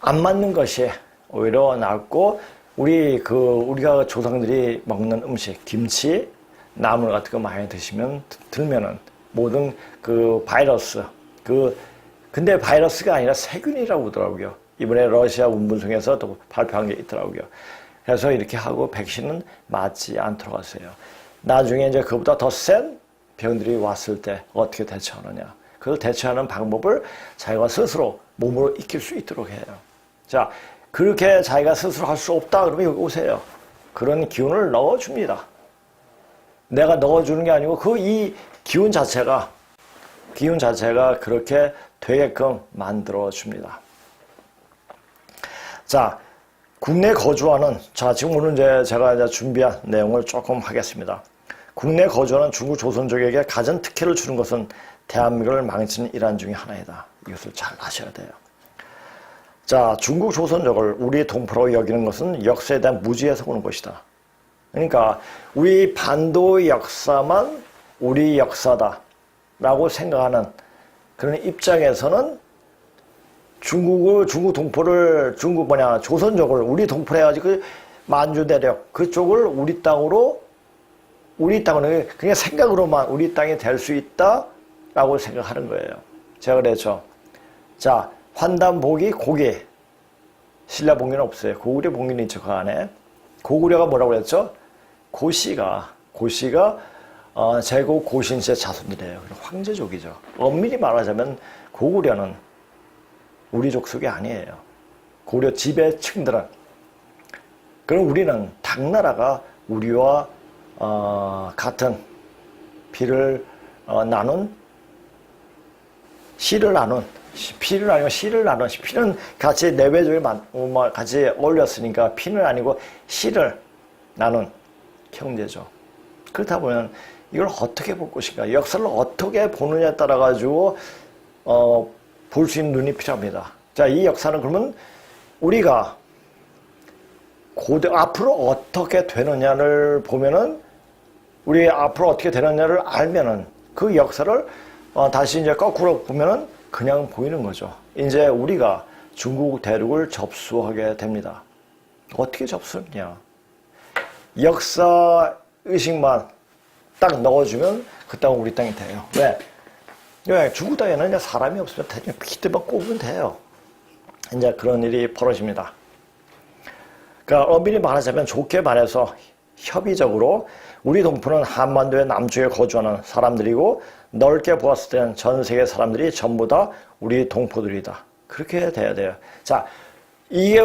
안 맞는 것이 오히려 낫고 우리가 조상들이 먹는 음식, 김치, 나물 같은 거 많이 들면은 모든 그 바이러스, 근데 바이러스가 아니라 세균이라고 하더라고요. 이번에 러시아 운분성에서 또 발표한 게 있더라고요. 그래서 이렇게 하고 백신은 맞지 않도록 하세요. 나중에 이제 그보다 더 센 병들이 왔을 때 어떻게 대처하느냐. 그걸 대처하는 방법을 자기가 스스로 몸으로 익힐 수 있도록 해요. 자, 그렇게 자기가 스스로 할 수 없다 그러면 여기 오세요. 그런 기운을 넣어줍니다. 내가 넣어주는 게 아니고 이 기운 자체가 그렇게 되게끔 만들어줍니다. 자, 국내 거주하는, 지금 오늘 제가 준비한 내용을 조금 하겠습니다. 국내 거주하는 중국 조선족에게 가장 특혜를 주는 것은 대한민국을 망치는 일환 중에 하나이다. 이것을 잘 아셔야 돼요. 자, 중국 조선족을 우리 동포라고 여기는 것은 역사에 대한 무지에서 오는 것이다. 그러니까 우리 반도의 역사만 우리 역사다라고 생각하는 그런 입장에서는 중국 동포를, 조선족을 우리 동포로 해가지고 그 만주 대륙 그쪽을 우리 땅으로, 그냥 생각으로만 우리 땅이 될 수 있다라고 생각하는 거예요. 제가 그랬죠. 자, 환단복이 고기, 신라봉기는 없어요. 고구려 봉기는 있죠, 그 안에. 고구려가 뭐라고 그랬죠? 고씨가 제국 고신씨의 자손들이에요. 황제족이죠. 엄밀히 말하자면 고구려는 우리 족속이 아니에요. 고구려 지배층들은. 그럼 우리는 당나라가 우리와 같은 피를 나눈, 씨를 나눈, 피는 같이 내외족에 같이 어울렸으니까 피는 아니고 씨를 나눈 형제죠. 그렇다 보면 이걸 어떻게 볼 것인가, 역사를 어떻게 보느냐에 따라 가지고 볼 수 있는 눈이 필요합니다. 자, 이 역사는 그러면 우리가 앞으로 어떻게 되느냐를 보면은, 우리 앞으로 어떻게 되느냐를 알면은 그 역사를 다시 이제 거꾸로 보면은 그냥 보이는 거죠. 이제 우리가 중국 대륙을 접수하게 됩니다. 어떻게 접수했냐? 역사 의식만 딱 넣어주면 그 땅은 우리 땅이 돼요. 왜? 중국 땅에는 이제 사람이 없으면 대충 비트만 꼽으면 돼요. 이제 그런 일이 벌어집니다. 그러니까 엄밀히 말하자면, 좋게 말해서 협의적으로 우리 동포는 한반도의 남쪽에 거주하는 사람들이고, 넓게 보았을 때는 전 세계 사람들이 전부 다 우리 동포들이다. 그렇게 돼야 돼요. 자, 이게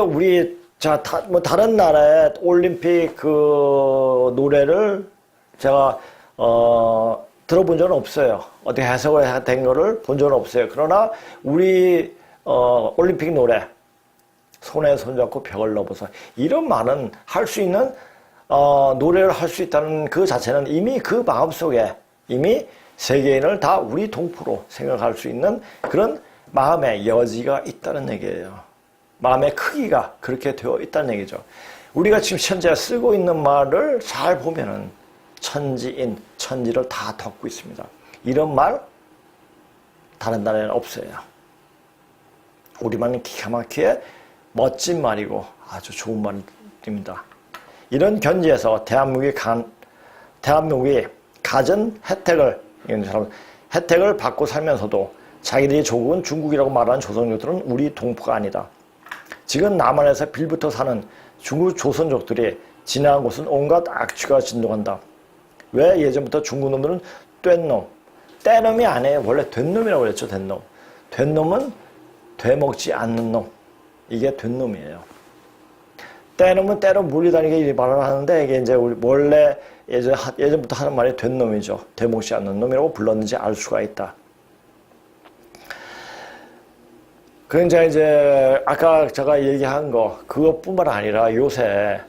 다른 나라의 올림픽 그 노래를 제가 들어본 적은 없어요. 어떻게 해석을 된 거를 본 적은 없어요. 그러나 우리 올림픽 노래, 손에 손잡고 벽을 넘어서, 이런 많은 할 수 있는 노래를 할 수 있다는 그 자체는 이미 그 마음속에 이미 세계인을 다 우리 동포로 생각할 수 있는 그런 마음의 여지가 있다는 얘기예요. 마음의 크기가 그렇게 되어 있다는 얘기죠. 우리가 지금 현재 쓰고 있는 말을 잘 보면은 천지인, 천지를 다 덮고 있습니다. 이런 말 다른 나라에는 없어요. 우리말은 기가 막히게 멋진 말이고 아주 좋은 말입니다. 이런 견지에서 대한민국이 가진 혜택을 받고 살면서도 자기들이 조국은 중국이라고 말하는 조선족들은 우리 동포가 아니다. 지금 남한에서 빌부터 사는 중국 조선족들이 지나간 곳은 온갖 악취가 진동한다. 왜 예전부터 중국 놈들은 떼놈이 아니에요. 원래 된놈이라고 그랬죠. 된놈은 되먹지 않는 놈. 이게 된놈이에요. 떼놈은 때로 물리다니게 말을 하는데, 이게 이제 원래 예전부터 하는 말이 된놈이죠. 되먹지 않는 놈이라고 불렀는지 알 수가 있다. 그러니까 이제 아까 제가 얘기한 거 그것뿐만 아니라 요새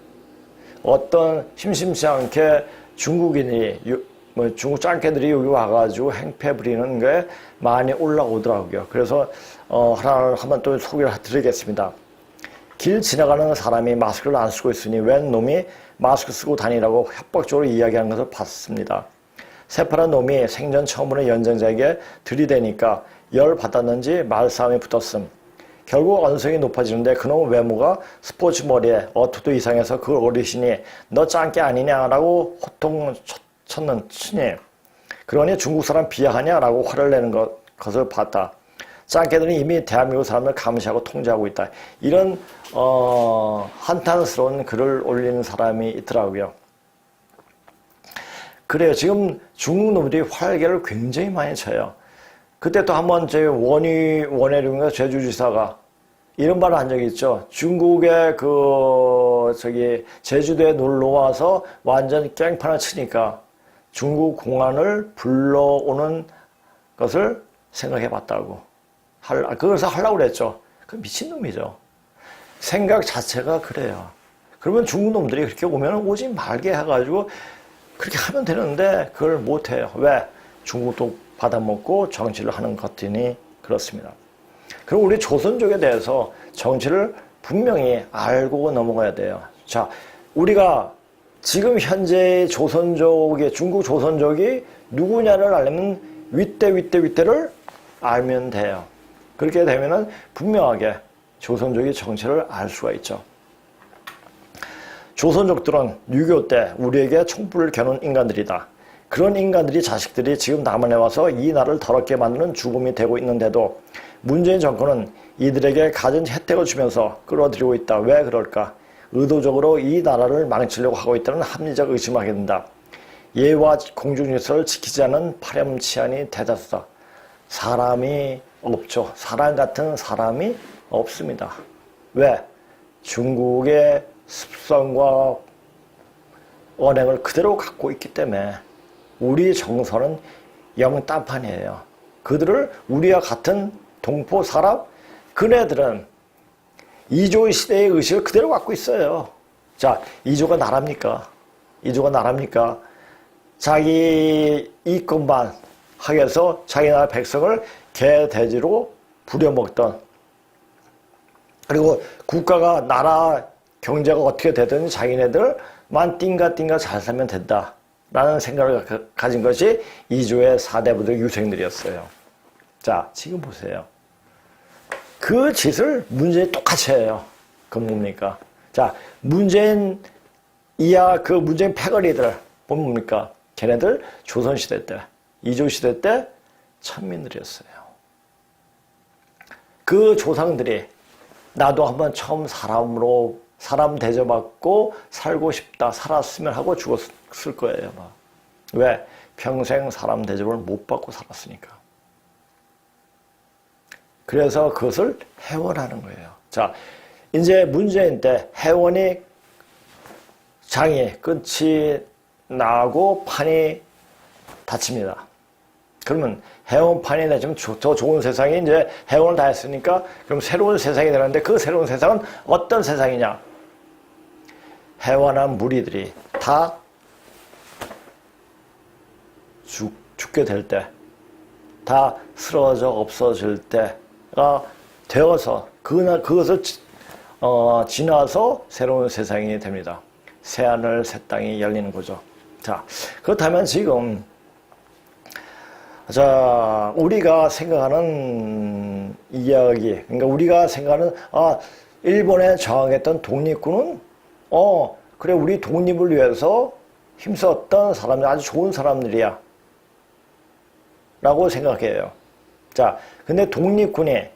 어떤 심심치 않게 중국인이 중국 짱깨들이 여기 와가지고 행패 부리는 게 많이 올라오더라고요. 그래서 하나를 한번 또 소개를 드리겠습니다. 길 지나가는 사람이 마스크를 안 쓰고 있으니 웬 놈이 마스크 쓰고 다니라고 협박적으로 이야기하는 것을 봤습니다. 새파란 놈이 생전 처음 보는 연장자에게 들이대니까 열 받았는지 말싸움이 붙었음. 결국 언성이 높아지는데 그놈 외모가 스포츠 머리에 어투도 이상해서 그 어르신이 너 짱깨 아니냐라고 호통 치니, 그러니 중국 사람 비하하냐라고 화를 내는 것을 봤다. 짱깨들은 이미 대한민국 사람을 감시하고 통제하고 있다. 이런 한탄스러운 글을 올리는 사람이 있더라고요. 그래요. 지금 중국 놈들이 활개를 굉장히 많이 쳐요. 그때 또 한번 제 원해룡인가 제주지사가 이런 말을 한 적이 있죠. 중국의 제주도에 놀러 와서 완전 깽판을 치니까 중국 공안을 불러오는 것을 생각해 봤다고. 그것을 하려고 그랬죠. 그 미친놈이죠. 생각 자체가 그래요. 그러면 중국 놈들이 그렇게 오면 오지 말게 해가지고 그렇게 하면 되는데 그걸 못해요. 왜? 중국도 받아먹고 정치를 하는 것이니 그렇습니다. 그럼 우리 조선족에 대해서 정치를 분명히 알고 넘어가야 돼요. 자, 우리가 지금 현재 중국 조선족이 누구냐를 알려면 윗대를 알면 돼요. 그렇게 되면은 분명하게 조선족의 정체를 알 수가 있죠. 조선족들은 6.25 때 우리에게 촛불을 겨눈 인간들이다. 그런 인간들이 자식들이 지금 남한에 와서 이 나라를 더럽게 만드는 죽음이 되고 있는데도 문재인 정권은 이들에게 갖은 혜택을 주면서 끌어들이고 있다. 왜 그럴까? 의도적으로 이 나라를 망치려고 하고 있다는 합리적 의심을 하게 된다. 예와 공중질서를 지키지 않은 파렴치한이 대다수다. 사람이 없죠. 사람 같은 사람이 없습니다. 왜? 중국의 습성과 언행을 그대로 갖고 있기 때문에 우리 정서는 영 딴판이에요. 그들을 우리와 같은 동포 사람, 그네들은 이조 시대의 의식을 그대로 갖고 있어요. 자, 이조가 나랍니까? 이조가 나랍니까? 자기 이권만 하기 위해서 자기 나라 백성을 개, 돼지로 부려먹던, 그리고 국가가 나라 경제가 어떻게 되든 자기네들만 띵가띵가 잘 살면 된다 라는 생각을 가진 것이 이조의 4대 부들 유생들이었어요. 자, 지금 보세요. 그 짓을 문재인이 똑같이 해요. 그건 뭡니까? 자, 문재인 패거리들 보면 뭡니까? 걔네들 조선시대 때, 이조시대 때 천민들이었어요. 그 조상들이 나도 한번 처음 사람 대접받고 살고 싶다, 살았으면 하고 죽었을 거예요. 막. 왜? 평생 사람 대접을 못 받고 살았으니까. 그래서 그것을 해원하는 거예요. 자, 이제 문재인 때 해원이 끝이 나고 판이 닫힙니다. 그러면 해원판이 되면 더 좋은 세상이 이제 해원을 다 했으니까 그럼 새로운 세상이 되는데 그 새로운 세상은 어떤 세상이냐? 해원한 무리들이 다 죽게 될 때, 다 쓰러져 없어질 때가 되어서 그것을 지나서 새로운 세상이 됩니다. 새하늘 새 땅이 열리는 거죠. 자, 그렇다면 지금 우리가 생각하는 이야기, 그러니까 우리가 생각하는 일본에 저항했던 독립군은 그래, 우리 독립을 위해서 힘썼던 사람들, 아주 좋은 사람들이야 라고 생각해요. 자, 근데 독립군이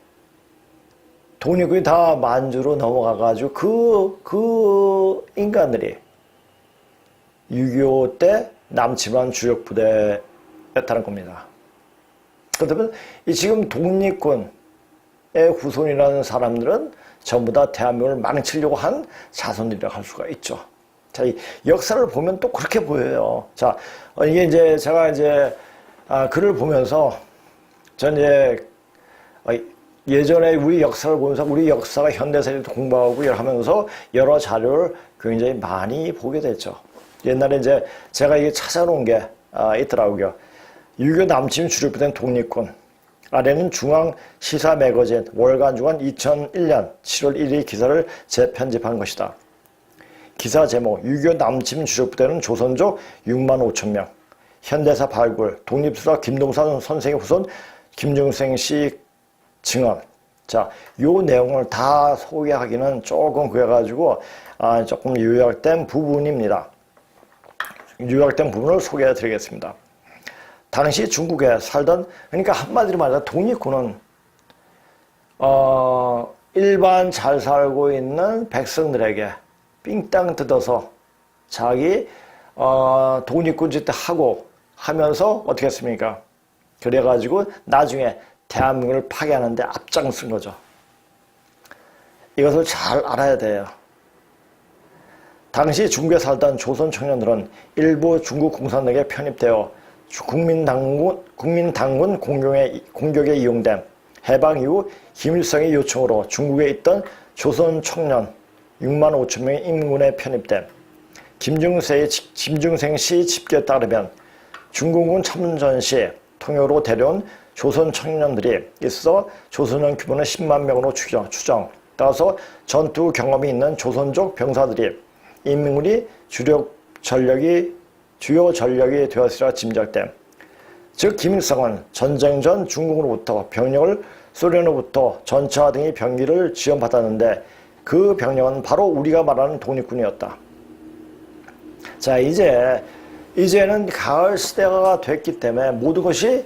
다 만주로 넘어가가지고 그 인간들이 6.25 때 남침한 주력부대였다는 겁니다. 그렇다면 지금 독립군의 후손이라는 사람들은 전부 다 대한민국을 망치려고 한 자손들이라고 할 수가 있죠. 자, 이 역사를 보면 또 그렇게 보여요. 자, 이게 이제 제가 글을 보면서 전 예전에 우리 역사를 보면서 우리 역사가 현대사를 공부하고 하면서 여러 자료를 굉장히 많이 보게 됐죠. 옛날에 제가 이게 찾아놓은 게 있더라고요. 6.25 남침 주력부대는 독립군. 아래는 중앙 시사 매거진 월간 주간 2001년 7월 1일 기사를 재편집한 것이다. 기사 제목 6.25 남침 주력부대는 조선족 6만 5천 명. 현대사 발굴 독립수사 김동산 선생의 후손 김중생 씨 증언. 자, 요 내용을 다 소개하기는 조금 그래가지고 조금 요약된 부분입니다. 요약된 부분을 소개해 드리겠습니다. 당시 중국에 살던, 그러니까 한마디로 말해서 독립군은 일반 잘 살고 있는 백성들에게 삥땅 뜯어서 자기 독립군 짓 하면서 어떻게 했습니까? 그래가지고 나중에 대한민국을 파괴하는데 앞장쓴 거죠. 이것을 잘 알아야 돼요. 당시 중국에 살던 조선 청년들은 일부 중국 공산당에 편입되어 국민당군 공격에 이용된 해방 이후 김일성의 요청으로 중국에 있던 조선 청년 6만 5천 명의 인민군에 편입된 김중생 씨 집계에 따르면 중공군 참전 시 통역으로 데려온 조선 청년들이 있어 조선인 규모는 10만 명으로 추정. 따라서 전투 경험이 있는 조선족 병사들이 인민군이 주요 전력이 되었으리라 짐작됨. 즉 김일성은 전쟁 전 중국으로부터 병력을 소련으로부터 전차 등의 병기를 지원받았는데 그 병력은 바로 우리가 말하는 독립군이었다. 자, 이제는 가을 시대가 됐기 때문에 모든 것이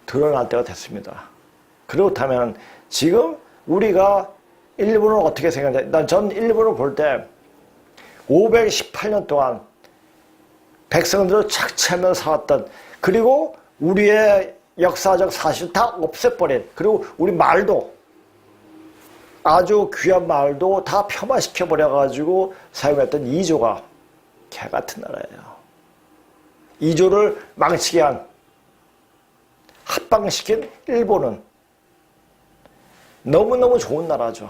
드러날 때가 됐습니다. 그렇다면 지금 우리가 일본을 어떻게 생각하냐? 전 일본을 볼 때 518년 동안 백성들을 착취하며 살았던, 그리고 우리의 역사적 사실을 다 없애버린, 그리고 우리 말도 아주 귀한 말도 다 폄하시켜버려가지고 사용했던 이조가 개같은 나라예요. 이조를 망치게 한, 합방시킨 일본은 너무너무 좋은 나라죠.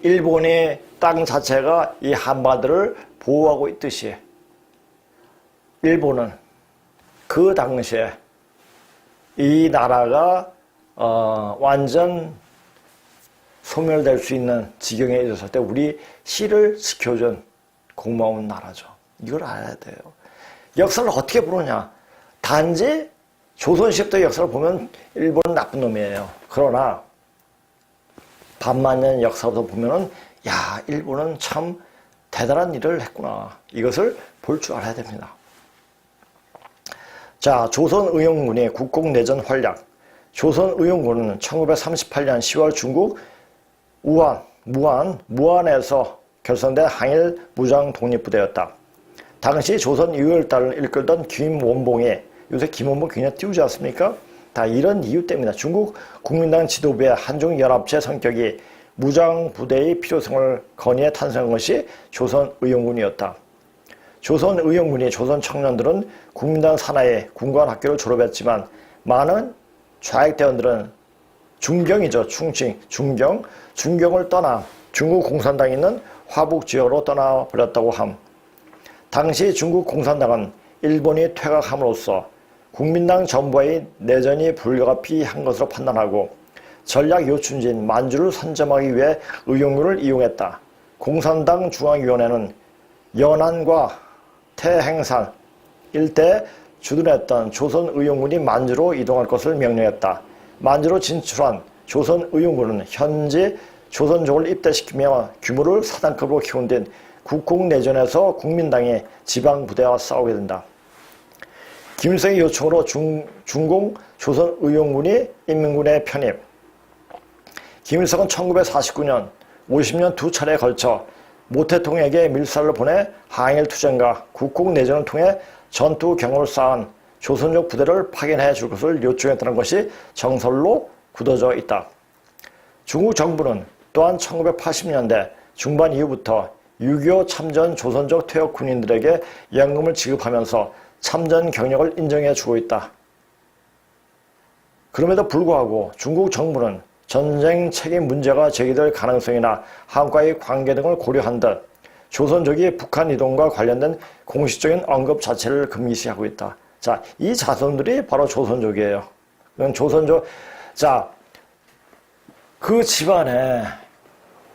일본의 땅 자체가 이 한반도를 보호하고 있듯이 일본은 그 당시에 이 나라가 완전 소멸될 수 있는 지경에 이르렀을 때 우리 시를 지켜준 고마운 나라죠. 이걸 알아야 돼요. 역사를 어떻게 보느냐. 단지 조선시대부터 역사를 보면 일본은 나쁜 놈이에요. 그러나 반만년 역사부터 보면은 야, 일본은 참 대단한 일을 했구나. 이것을 볼 줄 알아야 됩니다. 자, 조선의용군이 국공내전 활약. 조선의용군은 1938년 10월 중국 무안에서 결성된 항일 무장 독립부대였다. 당시 조선 유혈단을 이끌던 김원봉이, 요새 김원봉 굉장히 띄우지 않습니까? 다 이런 이유 때문이다. 중국 국민당 지도부의 한중연합체 성격이 무장부대의 필요성을 건의해 탄생한 것이 조선의용군이었다. 조선의용군이 조선 청년들은 국민당 산하의 군관학교를 졸업했지만 많은 좌익대원들은 중경이죠. 중경을 떠나 중국 공산당이 있는 화북 지역으로 떠나버렸다고 함. 당시 중국 공산당은 일본이 퇴각함으로써 국민당 정부와의 내전이 불가피한 것으로 판단하고 전략 요충지인 만주를 선점하기 위해 의용군을 이용했다. 공산당 중앙위원회는 연안과 태행산 일대에 주둔했던 조선의용군이 만주로 이동할 것을 명령했다. 만주로 진출한 조선의용군은 현지 조선족을 입대시키며 규모를 사단급으로 키운 뒤 국공내전에서 국민당의 지방부대와 싸우게 된다. 김일성의 요청으로 중공 조선의용군이 인민군에 편입. 김일성은 1949년 50년 두 차례에 걸쳐 모태통에게 밀사를 보내 항일투쟁과 국공내전을 통해 전투 경험을 쌓은 조선족 부대를 파견해 줄 것을 요청했다는 것이 정설로 굳어져 있다. 중국 정부는 또한 1980년대 중반 이후부터 6.25 참전 조선족 퇴역 군인들에게 연금을 지급하면서 참전 경력을 인정해 주고 있다. 그럼에도 불구하고 중국 정부는 전쟁 책임 문제가 제기될 가능성이나 한과의 관계 등을 고려한 듯 조선족이 북한 이동과 관련된 공식적인 언급 자체를 금기시하고 있다. 자, 이 자손들이 바로 조선족이에요. 그건 조선족. 자, 그 집안에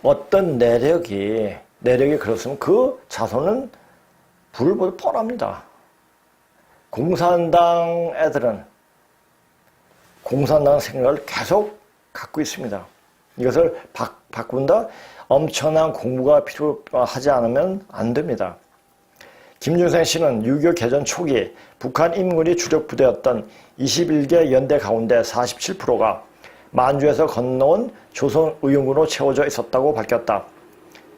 어떤 내력이 그렇으면 그 자손은 불을 보듯 뻔합니다. 공산당 애들은 공산당 생각을 계속 갖고 있습니다. 이것을 바꾼다? 엄청난 공부가 필요하지 않으면 안 됩니다. 김중생 씨는 6.25 개전 초기 북한 인민군이 주력 부대였던 21개 연대 가운데 47%가 만주에서 건너온 조선의용군으로 채워져 있었다고 밝혔다.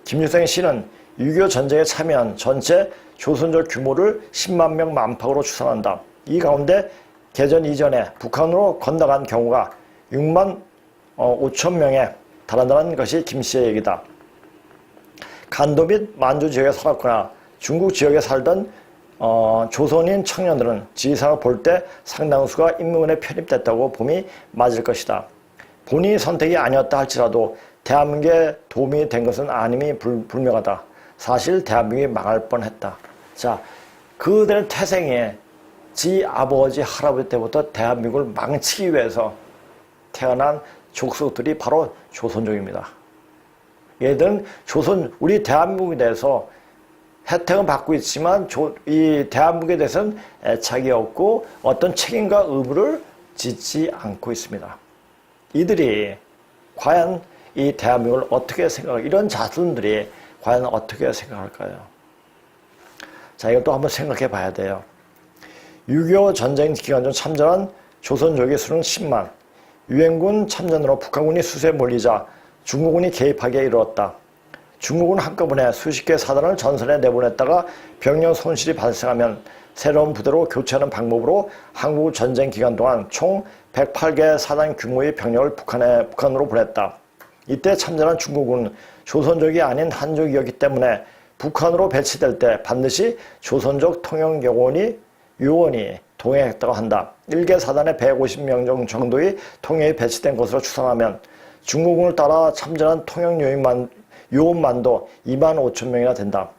김중생 씨는 6.25 전쟁에 참여한 전체 조선족 규모를 10만 명 안팎으로 추산한다. 이 가운데 개전 이전에 북한으로 건너간 경우가 6만 5천 명에 달한다는 것이 김씨의 얘기다. 간도 및 만주 지역에 살았거나 중국 지역에 살던 조선인 청년들은 지리산을 볼 때 상당수가 인문에 편입됐다고 봄이 맞을 것이다. 본인이 선택이 아니었다 할지라도 대한민국에 도움이 된 것은 아님이 불명하다. 사실 대한민국이 망할 뻔했다. 자, 그들의 태생에 지 아버지 할아버지 때부터 대한민국을 망치기 위해서 태어난 족속들이 바로 조선족입니다. 얘들은 우리 대한민국에 대해서 혜택은 받고 있지만 이 대한민국에 대해서는 애착이 없고 어떤 책임과 의무를 짓지 않고 있습니다. 이들이 과연 이 대한민국을 어떻게 생각할까요? 이런 자손들이 과연 어떻게 생각할까요? 자, 이것도 한번 생각해 봐야 돼요. 6.25 전쟁 기간 중 참전한 조선족의 수는 10만, 유엔군 참전으로 북한군이 수세에 몰리자 중국군이 개입하기에 이르렀다. 중국은 한꺼번에 수십 개의 사단을 전선에 내보냈다가 병력 손실이 발생하면 새로운 부대로 교체하는 방법으로 한국 전쟁 기간 동안 총 108개 사단 규모의 병력을 북한으로 보냈다. 이때 참전한 중국은 조선족이 아닌 한족이었기 때문에 북한으로 배치될 때 반드시 조선족 통역요원이 동행했다고 한다. 1개 사단에 150명 정도의 통역이 배치된 것으로 추산하면 중국군을 따라 참전한 통역요원만도 2만 5천 명이나 된다.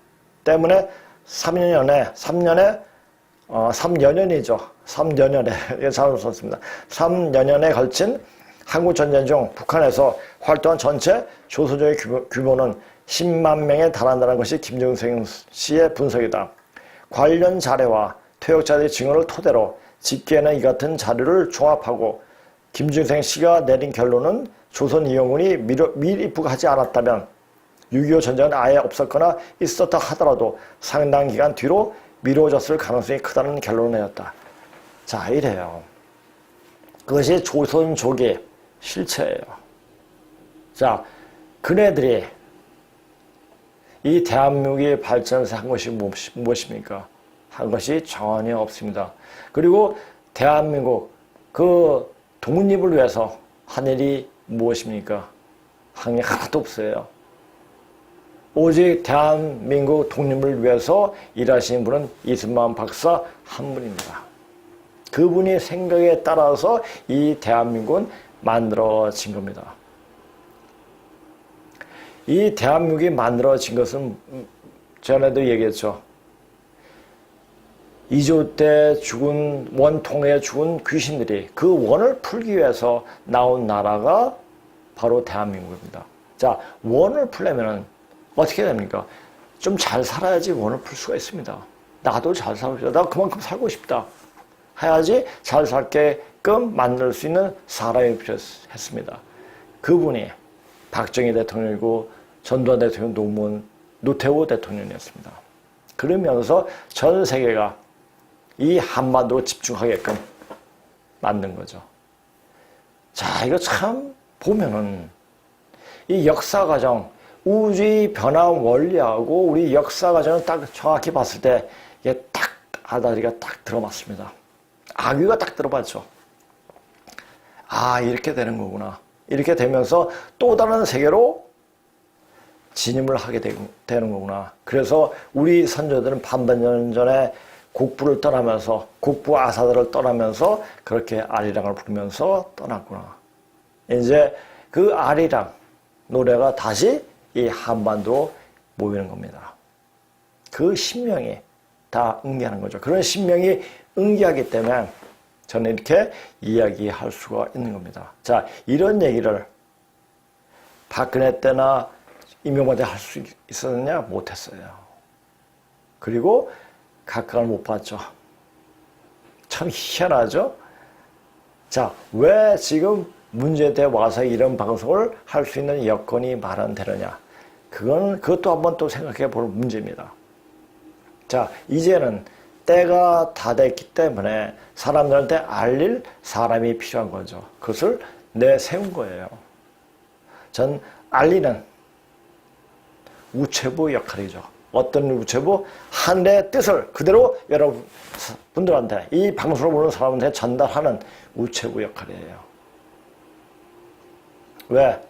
때문에 3년에 걸친 한국전쟁 중 북한에서 활동한 전체 조선족의 규모는 10만 명에 달한다는 것이 김정생 씨의 분석이다. 관련 자료와 퇴역자들의 증언을 토대로 집계는 이 같은 자료를 종합하고 김정생 씨가 내린 결론은 조선 이용군이 밀입국하지 않았다면 6.25 전쟁은 아예 없었거나 있었다 하더라도 상당 기간 뒤로 미뤄졌을 가능성이 크다는 결론을 내렸다. 자, 이래요. 그것이 조선족의 실체예요. 자, 그네들이 이 대한민국의 발전에서 한 것이 무엇입니까? 한 것이 전혀 없습니다. 그리고 대한민국 그 독립을 위해서 한 일이 무엇입니까? 한 게 하나도 없어요. 오직 대한민국 독립을 위해서 일하시는 분은 이승만 박사 한 분입니다. 그분의 생각에 따라서 이 대한민국은 만들어진 겁니다. 이 대한민국이 만들어진 것은 전에도 얘기했죠. 2조 때 죽은 원통에 죽은 귀신들이 그 원을 풀기 위해서 나온 나라가 바로 대한민국입니다. 자, 원을 풀려면은 어떻게 됩니까? 좀 잘 살아야지 원을 풀 수가 있습니다. 나도 잘 살고 싶다. 나 그만큼 살고 싶다. 해야지 잘 살게끔 만들 수 있는 사람이 필요했습니다. 그분이 박정희 대통령이고 전두환 대통령, 노태우 대통령이었습니다. 그러면서 전 세계가 이 한반도로 집중하게끔 만든 거죠. 자, 이거 참 보면은 이 역사 과정, 우주의 변화 원리하고 우리 역사 과정을 딱 정확히 봤을 때 이게 딱 아다리가 딱 들어맞습니다. 아귀가 딱 들어맞죠. 아, 이렇게 되는 거구나. 이렇게 되면서 또 다른 세계로 진입을 하게 되는 거구나. 그래서 우리 선조들은 반백년 전에 곡부를 떠나면서 곡부 아사들을 떠나면서 그렇게 아리랑을 부르면서 떠났구나. 이제 그 아리랑 노래가 다시 이 한반도로 모이는 겁니다. 그 신명이 다 응기하는 거죠. 그런 신명이 응기하기 때문에 저는 이렇게 이야기할 수가 있는 겁니다. 자, 이런 얘기를 박근혜 때나 이명박 때 할 수 있었느냐? 못했어요. 그리고 각광을 못 받죠. 참 희한하죠? 자, 왜 지금 문제에 대해 와서 이런 방송을 할 수 있는 여건이 마련되느냐? 그것도 한번 또 생각해 볼 문제입니다. 자, 이제는 때가 다 됐기 때문에 사람들한테 알릴 사람이 필요한 거죠. 그것을 내세운 거예요. 전 알리는 우체부 역할이죠. 어떤 우체부? 하늘의 뜻을 그대로 여러분들한테, 이 방송을 보는 사람한테 전달하는 우체부 역할이에요. 왜?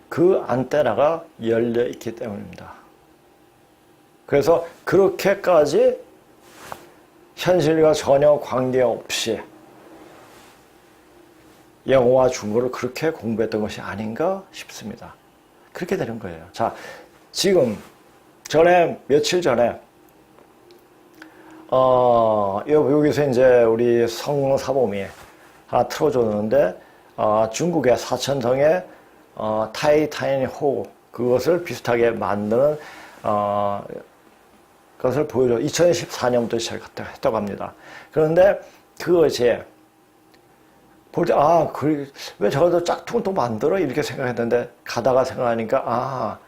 그 안테나가 열려 있기 때문입니다. 그래서 그렇게까지 현실과 전혀 관계없이 영어와 중국어를 그렇게 공부했던 것이 아닌가 싶습니다. 그렇게 되는 거예요. 자, 지금 며칠 전에 여기서 이제 우리 성사범이 하나 틀어줬는데 중국의 사천성의 타이타닉호 그것을 비슷하게 만드는 것을 보여줘. 2014년부터 시작했다고 합니다. 그런데 그것이 볼 때 왜 저것도 짝퉁을 또 만들어? 이렇게 생각했는데 가다가 생각하니까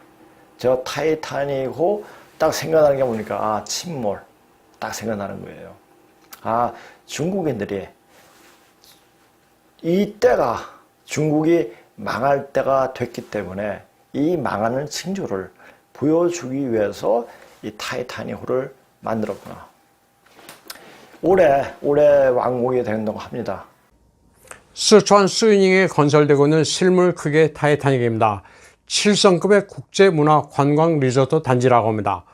저 타이타닉호 딱 생각나는 게 뭡니까? 침몰 딱 생각나는 거예요. 중국인들이 이때가 중국이 망할 때가 됐기 때문에 이 망하는 징조를 보여주기 위해서 이 타이타닉호를 만들었구나. 올해 완공이 된다고 합니다. 스촨 수이닝에 건설되고 있는 실물 크기의 타이타닉입니다. 7성급의 국제문화 관광 리조트 단지라고 합니다.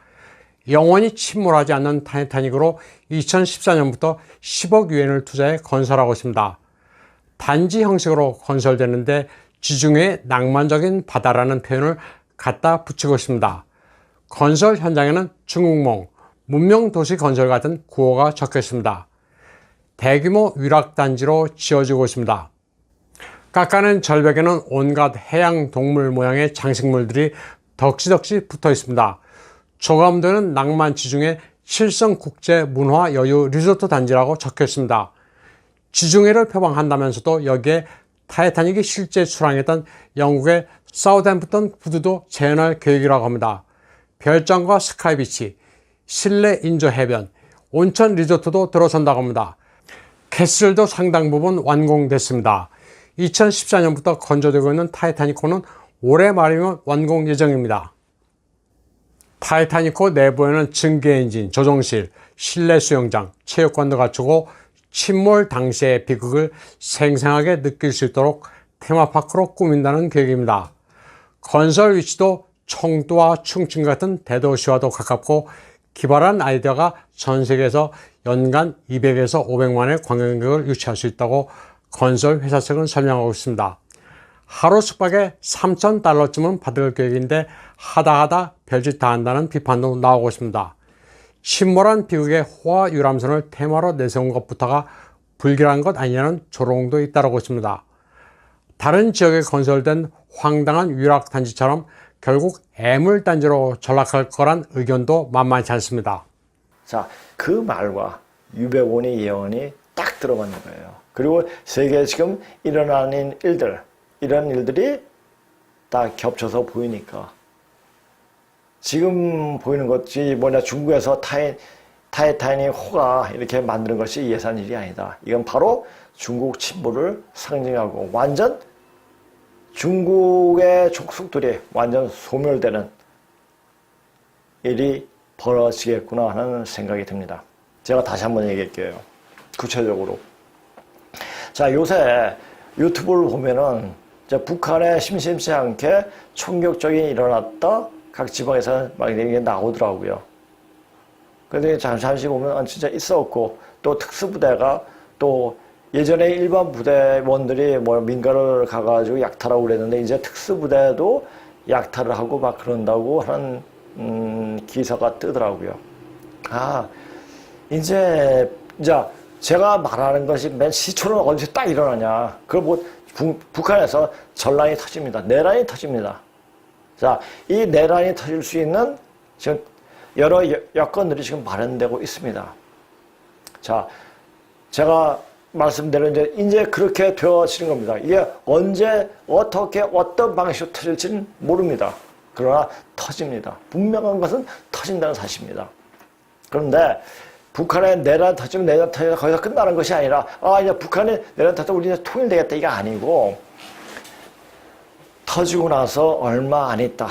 영원히 침몰하지 않는 타이타닉으로 2014년부터 10억 유엔을 투자해 건설하고 있습니다. 단지 형식으로 건설되는데 지중해의 낭만적인 바다라는 표현을 갖다 붙이고 있습니다. 건설 현장에는 중국몽, 문명도시 건설 같은 구호가 적혀 있습니다. 대규모 위락단지로 지어지고 있습니다. 깎아낸 절벽에는 온갖 해양 동물 모양의 장식물들이 덕지덕지 붙어 있습니다. 조감되는 낭만 지중해 7성 국제 문화 여유 리조트 단지라고 적혀 있습니다. 지중해를 표방한다면서도 여기에 타이타닉이 실제 출항했던 영국의 사우샘프턴 구두도 재현할 계획이라고 합니다. 별장과 스카이비치, 실내 인조 해변, 온천 리조트도 들어선다고 합니다. 캐슬도 상당 부분 완공됐습니다. 2014년부터 건조되고 있는 타이타닉호는 올해 말이면 완공 예정입니다. 타이타닉호 내부에는 증기 엔진, 조종실, 실내 수영장, 체육관도 갖추고 침몰 당시의 비극을 생생하게 느낄 수 있도록 테마파크로 꾸민다는 계획입니다. 건설 위치도 청두와 충칭 같은 대도시와도 가깝고 기발한 아이디어가 전 세계에서 연간 200에서 500만의 관광객을 유치할 수 있다고 건설 회사 측은 설명하고 있습니다. 하루 숙박에 $3,000쯤은 받을 계획인데 하다 별짓 다 한다는 비판도 나오고 있습니다. 침몰한 비극의 호화 유람선을 테마로 내세운 것부터가 불길한 것 아니냐는 조롱도 잇따르고 있습니다. 다른 지역에 건설된 황당한 위락단지처럼 결국 애물단지로 전락할 거란 의견도 만만치 않습니다. 자, 그 말과 유백원의 예언이 딱 들어맞는 거예요. 그리고 세계에 지금 일어나는 일들, 이런 일들이 딱 겹쳐서 보이니까 지금 보이는 것이 중국에서 타이타닉호가 이렇게 만드는 것이 예산 일이 아니다. 이건 바로 중국 침몰을 상징하고 완전 중국의 족속들이 완전 소멸되는 일이 벌어지겠구나 하는 생각이 듭니다. 제가 다시 한번 얘기할게요. 구체적으로. 자, 요새 유튜브를 보면은 북한에 심심치 않게 총격적이 일어났다. 각 지방에서 막 이게 나오더라고요. 근데 잠시 보면 진짜 있었고, 또 특수부대가 또 예전에 일반 부대원들이 민가를 가가지고 약탈하고 그랬는데 이제 특수부대도 약탈을 하고 막 그런다고 하는 기사가 뜨더라고요. 이제 제가 말하는 것이 맨 시초는 어디서 딱 일어나냐. 그걸 북한에서 전란이 터집니다. 내란이 터집니다. 자, 이 내란이 터질 수 있는 지금 여러 여건들이 지금 마련되고 있습니다. 자, 제가 말씀대로 이제 그렇게 되어지는 겁니다. 이게 언제, 어떻게, 어떤 방식으로 터질지는 모릅니다. 그러나 터집니다. 분명한 것은 터진다는 사실입니다. 그런데 북한의 내란 터지면 거기서 끝나는 것이 아니라 이제 북한의 내란 터지면 우리 이제 통일되겠다 이게 아니고 터지고 나서 얼마 안 있다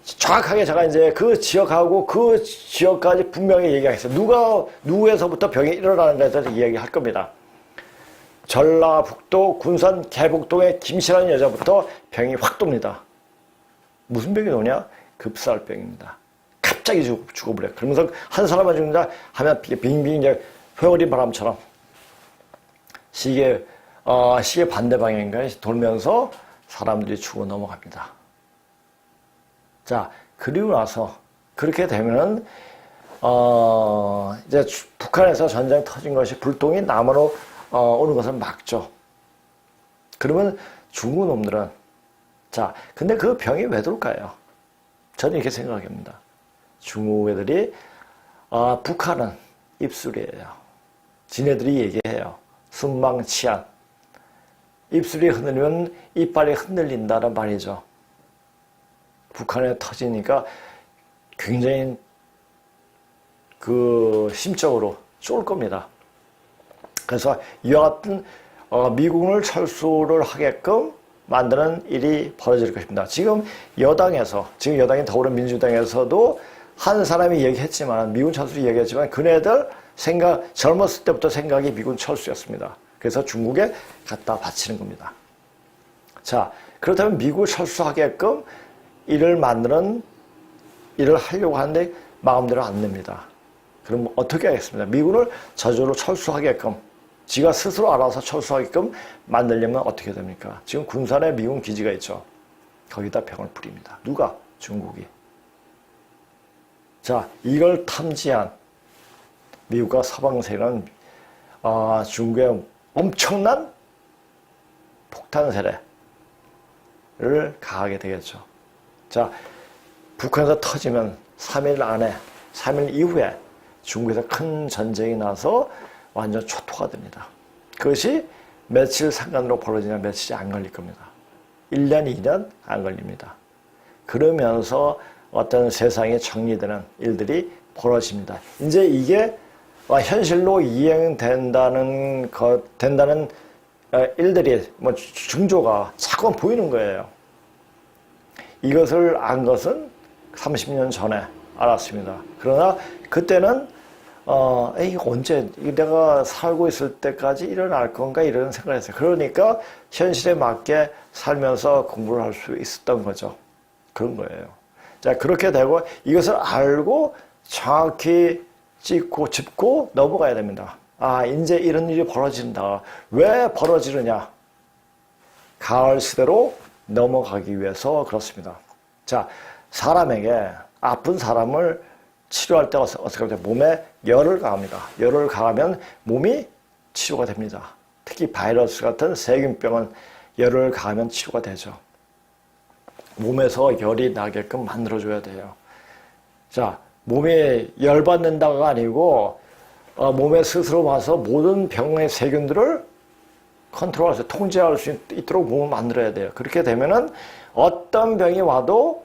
정확하게 제가 이제 그 지역하고 그 지역까지 분명히 얘기하겠어요. 누구에서부터 병이 일어나는 데에 대해서 이야기할 겁니다. 전라북도 군산 계북동의 김씨라는 여자부터 병이 확 돕니다. 무슨 병이 오냐? 급살병입니다. 갑자기 죽어버려. 그러면서 한 사람만 죽는다 하면 빙빙 이제 회오리 바람처럼 시계 반대 방향인가 돌면서 사람들이 죽어 넘어갑니다. 자, 그리고 나서 그렇게 되면은 이제 북한에서 전쟁 터진 것이 불똥이 남한으로 오는 것을 막죠. 그러면 중국 놈들은 자, 근데 그 병이 왜 돌까요? 저는 이렇게 생각합니다. 중국 애들이 북한은 입술이에요. 지네들이 얘기해요. 순망치안. 입술이 흔들리면 이빨이 흔들린다는 말이죠. 북한에 터지니까 굉장히 심적으로 쫄 겁니다. 그래서 이와 같은 미군을 철수를 하게끔 만드는 일이 벌어질 것입니다. 지금 여당인 더불어민주당에서도 한 사람이 얘기했지만 미군 철수 얘기했지만 그네들 젊었을 때부터 생각이 미군 철수였습니다. 그래서 중국에 갖다 바치는 겁니다. 자, 그렇다면 미국을 철수하게끔 일을 하려고 하는데 마음대로 안 됩니다. 그럼 어떻게 하겠습니까? 미군을 저절로 철수하게끔 지가 스스로 알아서 철수하게끔 만들려면 어떻게 됩니까? 지금 군산에 미군 기지가 있죠. 거기다 병을 뿌립니다. 누가? 중국이. 자, 이걸 탐지한 미국과 서방 세력은 중국의 엄청난 폭탄 세례를 가하게 되겠죠. 자, 북한에서 터지면 3일 이후에 중국에서 큰 전쟁이 나서 완전 초토화 됩니다. 그것이 며칠 상간으로 벌어지냐 며칠이 안 걸릴 겁니다. 1년, 2년 안 걸립니다. 그러면서 어떤 세상에 정리되는 일들이 벌어집니다. 이제 이게 현실로 이행된다는 일들이 징조가 자꾸 보이는 거예요. 이것을 안 것은 30년 전에 알았습니다. 그러나 그때는 언제 내가 살고 있을 때까지 일어날 건가 이런 생각을 했어요. 그러니까 현실에 맞게 살면서 공부를 할 수 있었던 거죠. 그런 거예요. 자, 그렇게 되고 이것을 알고 정확히 짚고 넘어가야 됩니다. 이제 이런 일이 벌어진다. 왜 벌어지느냐? 가을 시대로 넘어가기 위해서 그렇습니다. 자, 사람에게 아픈 사람을 치료할 때 어떻게 합니까? 몸에 열을 가합니다. 열을 가하면 몸이 치료가 됩니다. 특히 바이러스 같은 세균병은 열을 가하면 치료가 되죠. 몸에서 열이 나게끔 만들어줘야 돼요. 자, 몸에 열받는다가 아니고 몸에 스스로 와서 모든 병의 세균들을 컨트롤할 수, 통제할 수 있도록 몸을 만들어야 돼요. 그렇게 되면은 어떤 병이 와도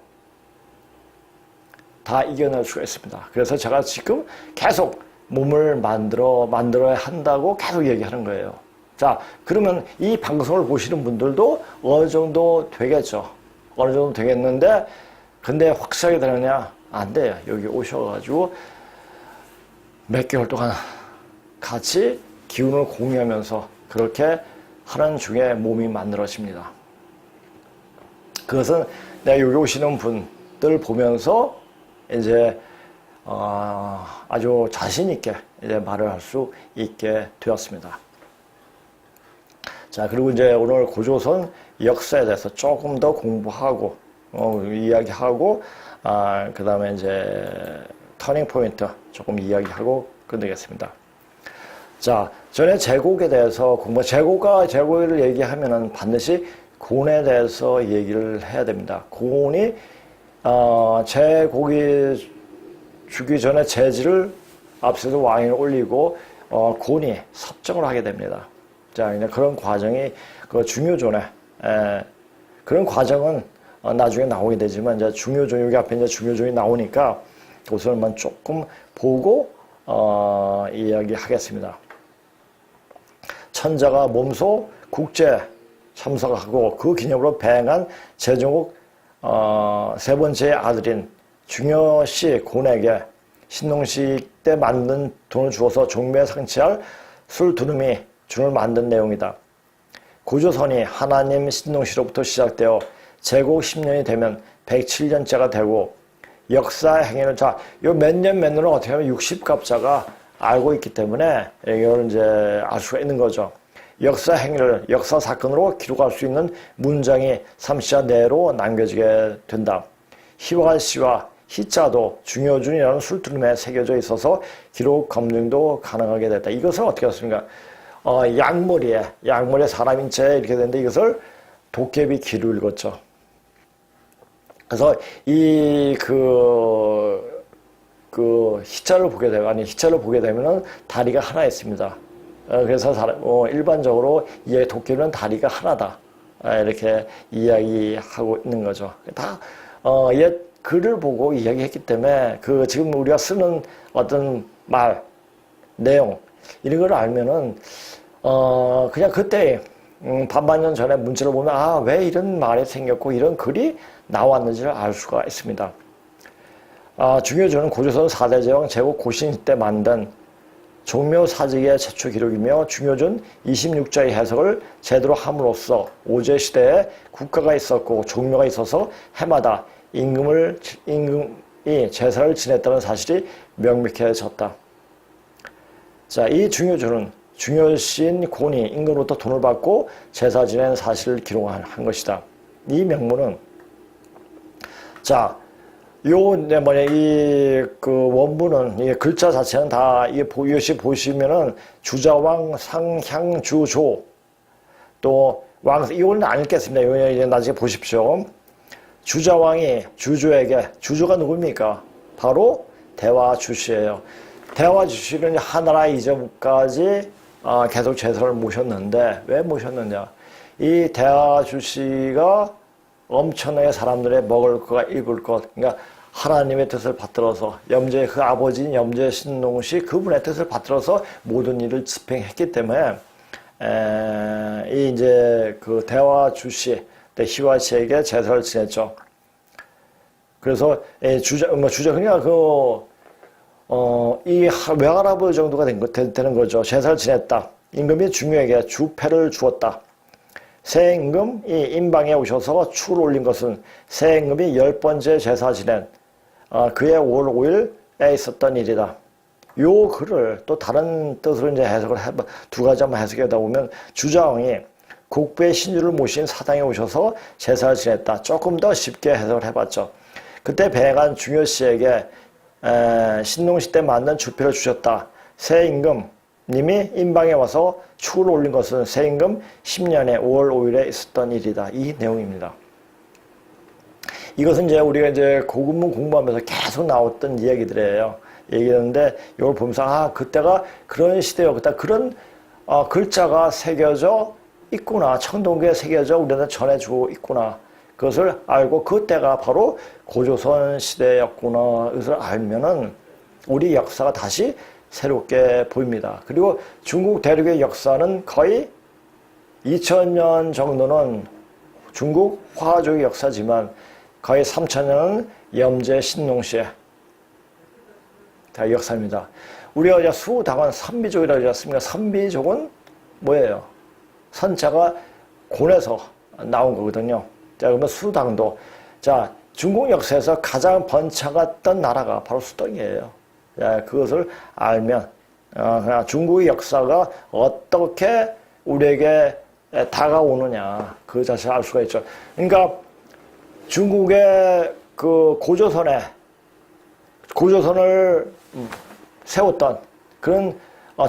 다 이겨낼 수가 있습니다. 그래서 제가 지금 계속 몸을 만들어야 한다고 계속 얘기하는 거예요. 자, 그러면 이 방송을 보시는 분들도 어느 정도 되겠죠. 어느 정도 되겠는데, 근데 확실하게 되느냐? 안 돼요. 여기 오셔가지고 몇 개월 동안 같이 기운을 공유하면서 그렇게 하는 중에 몸이 만들어집니다. 그것은 내가 여기 오시는 분들 보면서 이제 아주 자신 있게 이제 말을 할 수 있게 되었습니다. 자, 그리고 이제 오늘 고조선 역사에 대해서 조금 더 공부하고 이야기하고 그 다음에 이제 터닝 포인트 조금 이야기하고 끝내겠습니다. 자, 전에 제국에 대해서 제국을 얘기하면은 반드시 고온에 대해서 얘기를 해야 됩니다. 고온이 제국이 주기 전에 제지를 앞서서 왕위를 올리고 고온이 섭정을 하게 됩니다. 자, 이제 그런 과정이 그 중요존에 그런 과정은 나중에 나오게 되지만 이제 중요존 여기 앞에 이제 중요존이 나오니까 그것을만 조금 보고 이야기하겠습니다. 천자가 몸소 국제 참석하고 그 기념으로 배행한 세종국 세 번째 아들인 중여씨 곤에게 신농식 때 만든 돈을 주어서 종묘에 상치할 술 두루미 준을 만든 내용이다. 고조선이 하나님 신동시로부터 시작되어 제국 10년이 되면 107년째가 되고 역사 행위를 요 몇 년 몇 년을 어떻게 하면 60갑자가 알고 있기 때문에 이걸 이제 알 수가 있는 거죠. 역사 행위를 역사 사건으로 기록할 수 있는 문장이 3시자 내로 남겨지게 된다. 희와 시와 희자도 중효준이라는 술두름에 새겨져 있어서 기록 검증도 가능하게 됐다. 이것을 어떻게 했습니까? 양머리에 사람 인체에 이렇게 되는데 이것을 도깨비 귀로 읽었죠. 그래서 희자를 보게 되면은 다리가 하나 있습니다. 그래서 일반적으로 이 도깨비는 다리가 하나다. 이렇게 이야기하고 있는 거죠. 다 옛 글을 보고 이야기했기 때문에 지금 우리가 쓰는 어떤 말, 내용 이런 걸 알면은 그냥 그때 반만년 전에 문자를 보면 왜 이런 말이 생겼고 이런 글이 나왔는지를 알 수가 있습니다. 중효준은 고조선 4대 제왕 제국 고신 때 만든 종묘사직의 최초 기록이며 중효준 26자의 해석을 제대로 함으로써 오제 시대에 국가가 있었고 종묘가 있어서 해마다 임금이 제사를 지냈다는 사실이 명백해졌다. 자, 이 중효준은 중효신 곤이 임금으로부터 돈을 받고 제사 지낸 사실을 기록한 것이다. 이 명문은 원문은 이 글자 자체는 다 이것이 보시면은 주자왕 상향주조 또 왕 이거는 안 읽겠습니다. 이거 나중에 보십시오. 주자왕이 주주가 누굽니까? 바로 대화주시예요. 대화주시는 하나라 이전까지 계속 제사를 모셨는데 왜 모셨느냐? 이 대화주시가 엄청나게 사람들의 먹을 것과 입을 것, 그러니까 하나님의 뜻을 받들어서 그 아버지인 염제 신농시 그분의 뜻을 받들어서 모든 일을 집행했기 때문에 그 대화주시 희화시에게 제사를 지냈죠. 그래서 그러니까 이 외할아버지 정도가 되는 거죠. 제사를 지냈다. 임금이 중요에게 주패를 주었다. 새 임금이 임방에 오셔서 추를 올린 것은 새 임금이 10번째 제사 지낸 그해 5월 5일에 있었던 일이다. 요 글을 또 다른 뜻으로 이제 두 가지 한번 해석하다 보면 주자왕이 국부의 신주를 모신 사당에 오셔서 제사를 지냈다. 조금 더 쉽게 해석을 해봤죠. 그때 배행한 중효씨에게 신농시 때 만든 주패를 주셨다. 새 임금님이 임방에 와서 축을 올린 것은 새 임금 10년에 5월 5일에 있었던 일이다. 이 내용입니다. 이것은 우리가 고급문 공부하면서 계속 나왔던 이야기들이에요. 얘기했는데 이걸 보면서 그때가 그런 시대였다. 그런 글자가 새겨져 있구나. 청동기에 새겨져 우리한테 전해주고 있구나. 그것을 알고 그때가 바로 고조선 시대였구나. 이것을 알면은 우리 역사가 다시 새롭게 보입니다. 그리고 중국 대륙의 역사는 거의 2000년 정도는 중국 화족의 역사지만 거의 3000년은 염제 신농시의 역사입니다. 우리가 수당은 선비족이라고 했습니다. 선비족은 뭐예요? 선자가 곤에서 나온 거거든요. 그러면 수당도 중국 역사에서 가장 번창했던 나라가 바로 수당이에요. 그것을 알면 중국의 역사가 어떻게 우리에게 다가오느냐 그 자체를 알 수가 있죠. 그러니까 중국의 고조선을 세웠던 그런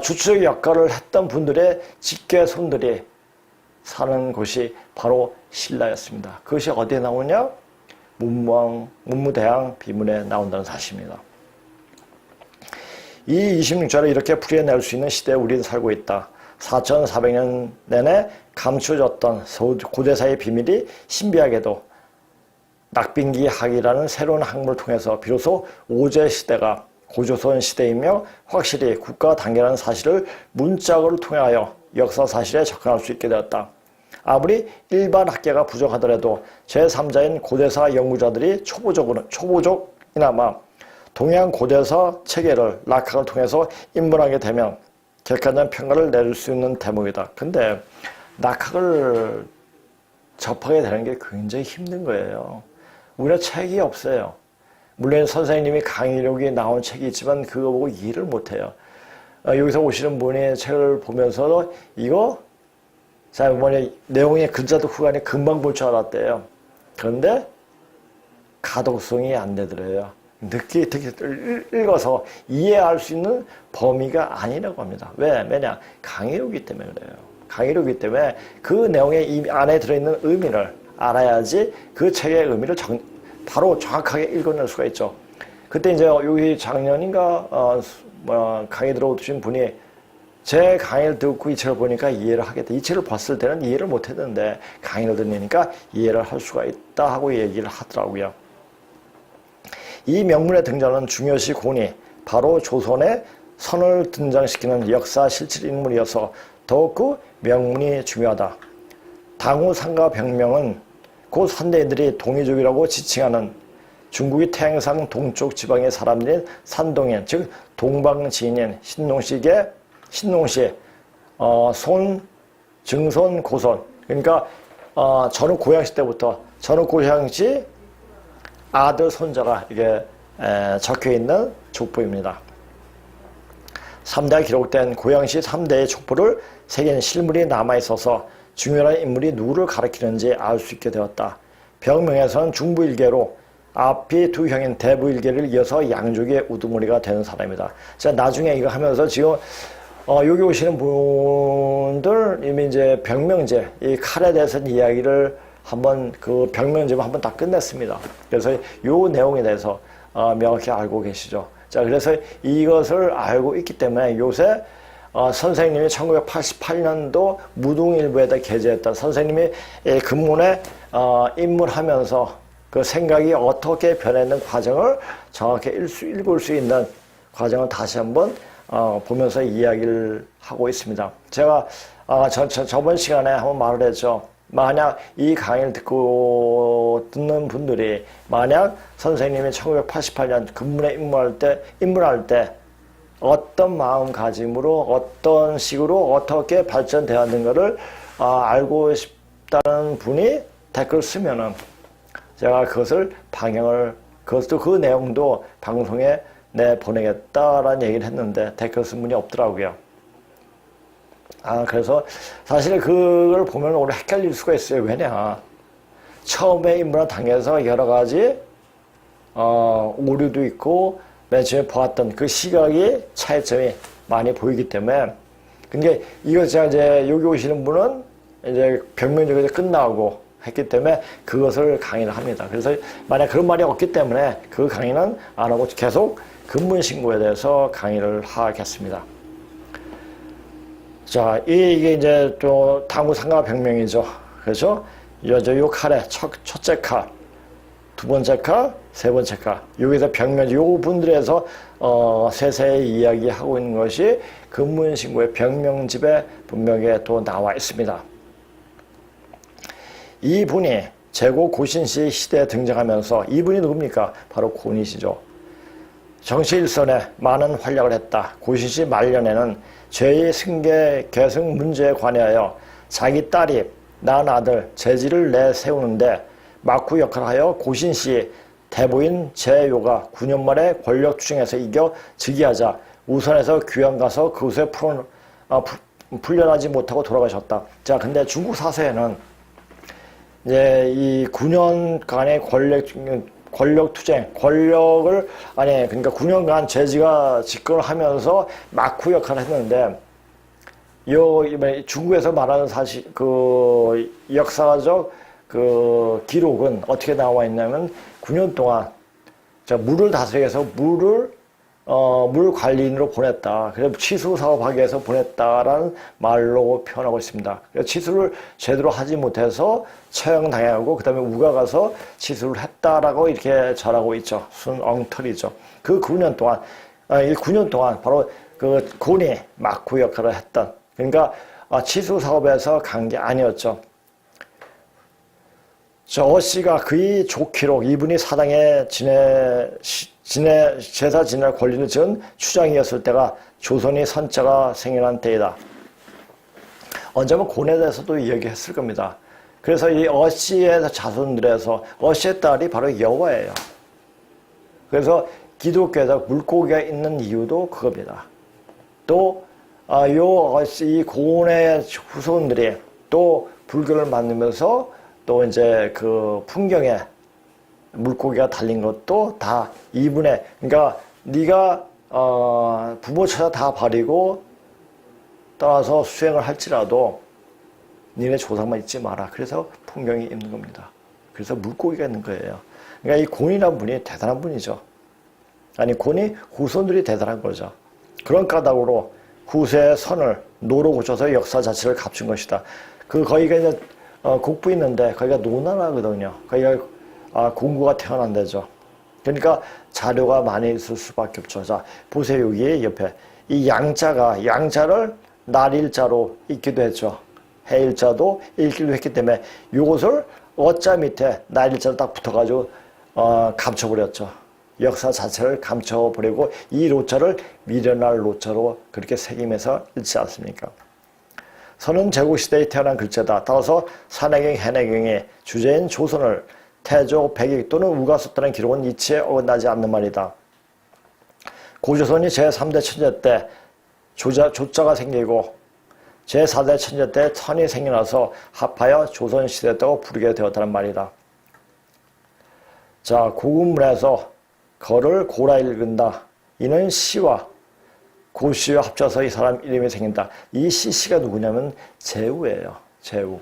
주축적 역할을 했던 분들의 직계손들이 사는 곳이 바로 신라였습니다. 그것이 어디에 나오냐? 문무대왕 비문에 나온다는 사실입니다. 이 26자를 이렇게 풀이해낼 수 있는 시대에 우리는 살고 있다. 4400년 내내 감춰졌던 고대사의 비밀이 신비하게도 낙빈기학이라는 새로운 학문을 통해서 비로소 오제 시대가 고조선 시대이며 확실히 국가 단계라는 사실을 문짝으로 통하여 역사 사실에 접근할 수 있게 되었다. 아무리 일반 학계가 부족하더라도 제3자인 고대사 연구자들이 초보족이나마 동양 고대사 체계를 락학을 통해서 입문하게 되면 객관적인 평가를 내릴 수 있는 대목이다. 근데 낙학을 접하게 되는 게 굉장히 힘든 거예요. 우리가 책이 없어요. 물론 선생님이 강의록이 나온 책이 있지만 그거 보고 이해를 못해요. 여기서 오시는 분이 책을 보면서도 이거 자 뭐냐 내용의 글자도 후간에 금방 볼 줄 알았대요. 그런데 가독성이 안 되더래요. 늦게 읽어서 이해할 수 있는 범위가 아니라고 합니다. 왜냐 강의록이기 때문에 그래요. 강의록이기 때문에 그 내용의 안에 들어있는 의미를 알아야지 그 책의 의미를 바로 정확하게 읽어낼 수가 있죠. 그때 이제 여기 작년인가 강의 들어오신 분이 제 강의를 듣고 이 책을 보니까 이해를 하겠다. 이 책을 봤을 때는 이해를 못했는데 강의를 들으니까 이해를 할 수가 있다 하고 얘기를 하더라고요. 이 명문에 등장하는 중요시 고니 바로 조선의 선을 등장시키는 역사 실질 인물이어서 더욱 그 명문이 중요하다. 당우 상가 병명은 곧 산대인들이 동이족이라고 지칭하는 중국의 태양상 동쪽 지방의 사람들인 산동인, 즉 동방지인인 신농시, 손, 증손, 고손. 그러니까 전후 고양시 때부터 전후 고양시 아들 손자가 이게 적혀 있는 족보입니다. 3대가 기록된 고양시 3대의 족보를 새긴 실물이 남아있어서 중요한 인물이 누구를 가리키는지 알 수 있게 되었다. 병명에서는 중부일계로 앞이 두 형인 대부일계를 이어서 양족의 우두머리가 되는 사람이다. 자, 나중에 이거 하면서 지금 여기 오시는 분들 이미 이제 병명제, 이 칼에 대해서 이야기를 한번 그 병명제만 한번 다 끝냈습니다. 그래서 요 내용에 대해서 명확히 알고 계시죠. 자, 그래서 이것을 알고 있기 때문에 요새 선생님이 1988년도 무동일보에다 게재했던 선생님이 근문에 입문하면서 그 생각이 어떻게 변했는 과정을 정확히 읽을 수 있는 과정을 다시 한번 보면서 이야기를 하고 있습니다. 제가 저번 시간에 한번 말을 했죠. 만약 이 강의를 듣는 분들이 만약 선생님이 1988년 근문에 입문할 때 어떤 마음가짐으로 어떤 식으로 어떻게 발전되었는가를 알고 싶다는 분이 댓글 쓰면은 제가 그것을 그것도 그 내용도 방송에 보내겠다라는 얘기를 했는데 댓글 쓴 분이 없더라고요. 그래서 사실 그걸 보면 오래 헷갈릴 수가 있어요. 왜냐 처음에 입문한 단계에서 여러 가지 오류도 있고 맨 처음에 보았던 그 시각이 차이점이 많이 보이기 때문에 근데 이거 제가 이제 여기 오시는 분은 이제 병명적으로 끝나고 했기 때문에 그것을 강의를 합니다. 그래서 만약 그런 말이 없기 때문에 그 강의는 안 하고 계속 근문신고에 대해서 강의를 하겠습니다. 자, 이게 이제 또 당구상가 병명이죠. 그렇죠? 요 칼에 첫째 칼, 두 번째 칼, 세 번째 칼. 여기서 병명, 요 분들에서 세세히 이야기하고 있는 것이 근문신고의 병명집에 분명히 또 나와 있습니다. 이분이 제고 고신씨 시대에 등장하면서 이분이 누굽니까? 바로 고니시죠. 정치일선에 많은 활약을 했다. 고신씨 말년에는 죄의 승계 계승 문제에 관하여 자기 딸이 낳은 아들 제지를 내세우는데 막후 역할하여 고신씨 대부인 제요가 9년 만에 권력 추쟁에서 이겨 즉위하자 우선에서 귀양 가서 그곳에 풀려나지 못하고 돌아가셨다. 자, 근데 중국 사서에는 이제 이 9년간의 권력 투쟁, 그러니까 9년간 제지가 집권을 하면서 막후 역할을 했는데, 중국에서 말하는 사실, 그 역사적 그 기록은 어떻게 나와 있냐면, 9년 동안, 물을 다스리기 위해서 물 관리인으로 보냈다. 그래서 치수 사업하기 위해서 보냈다라는 말로 표현하고 있습니다. 그래서 치수를 제대로 하지 못해서 처형당하고 그 다음에 우가 가서 치수를 했다라고 이렇게 전하고 있죠. 순 엉터리죠. 그 9년 동안, 이 9년 동안 바로 그 곤이 막후 역할을 했던, 그러니까 치수 사업에서 간 게 아니었죠. 어씨가 그의 족기록, 이분이 사당에 제사 지낼 권리를 지은 추장이었을 때가 조선이 선자가 생겨난 때이다. 언제면 고뇌에 대해서도 이야기했을 겁니다. 그래서 이 어씨의 자손들에서 어씨의 딸이 바로 여호와예요. 그래서 기독교에서 물고기가 있는 이유도 그겁니다. 또 이 고뇌의 후손들이 또 불교를 만들면서 또 이제 그 풍경에 물고기가 달린 것도 다 이분의, 그러니까 네가 부모 찾아 다 버리고 떠나서 수행을 할지라도 니네 조상만 잊지 마라. 그래서 풍경이 있는 겁니다. 그래서 물고기가 있는 거예요. 그러니까 이 곤이라는 분이 대단한 분이죠. 아니, 곤이 후손들이 대단한 거죠. 그런 까닭으로 후세의 선을 노로 고쳐서 역사 자체를 갖춘 것이다. 거기가 이제 곡부 있는데 거기가 노나라거든요. 거기가 공구가 태어난 데죠. 그러니까 자료가 많이 있을 수밖에 없죠. 자, 보세요. 여기 옆에 이 양자를 날일자로 읽기도 했죠. 해일자도 읽기도 했기 때문에 이것을 어자 밑에 날일자로 딱 붙어가지고 감춰버렸죠. 역사 자체를 감춰버리고 이 로자를 미련할 로자로 그렇게 새기면서 읽지 않습니까? 선은 제국시대에 태어난 글자다. 따라서 산해경, 해내경의 주제인 조선을 태조, 백익 또는 우가 썼다는 기록은 이치에 어긋나지 않는 말이다. 고조선이 제3대 천재 때 조자가 생기고 제4대 천재 때 천이 생겨나서 합하여 조선시대였다고 부르게 되었다는 말이다. 자, 고급문에서 거를 고라 읽은다. 이는 시와 고시와 합쳐서 이 사람 이름이 생긴다. 이 시가 누구냐면 제후예요. 제후.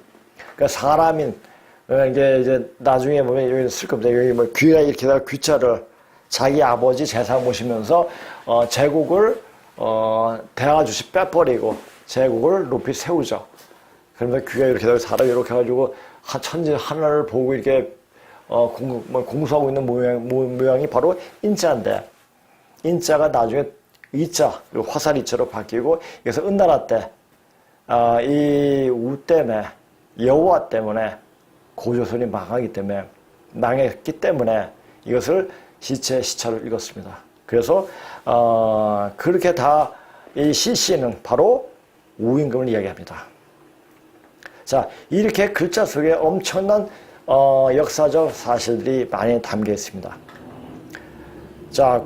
그러니까 사람인, 이제 나중에 보면 여기 쓸 겁니다. 여기 뭐 귀가 이렇게 다가 귀자를 자기 아버지 제사 모시면서 제국을 대하주시 빼버리고 제국을 높이 세우죠. 그러면서 귀가 이렇게 다가 사람이 이렇게 해가지고 천지 하늘을 보고 이렇게 공수하고 있는 모양이 바로 인자인데, 인자가 나중에 이자, 화살이자로 바뀌고, 그래서 은나라 때, 이 우 때문에, 여호와 때문에 고조선이 망했기 때문에 이것을 시차로 읽었습니다. 그래서, 그렇게 다, 이 시시는 바로 우임금을 이야기합니다. 자, 이렇게 글자 속에 엄청난 역사적 사실들이 많이 담겨 있습니다. 자,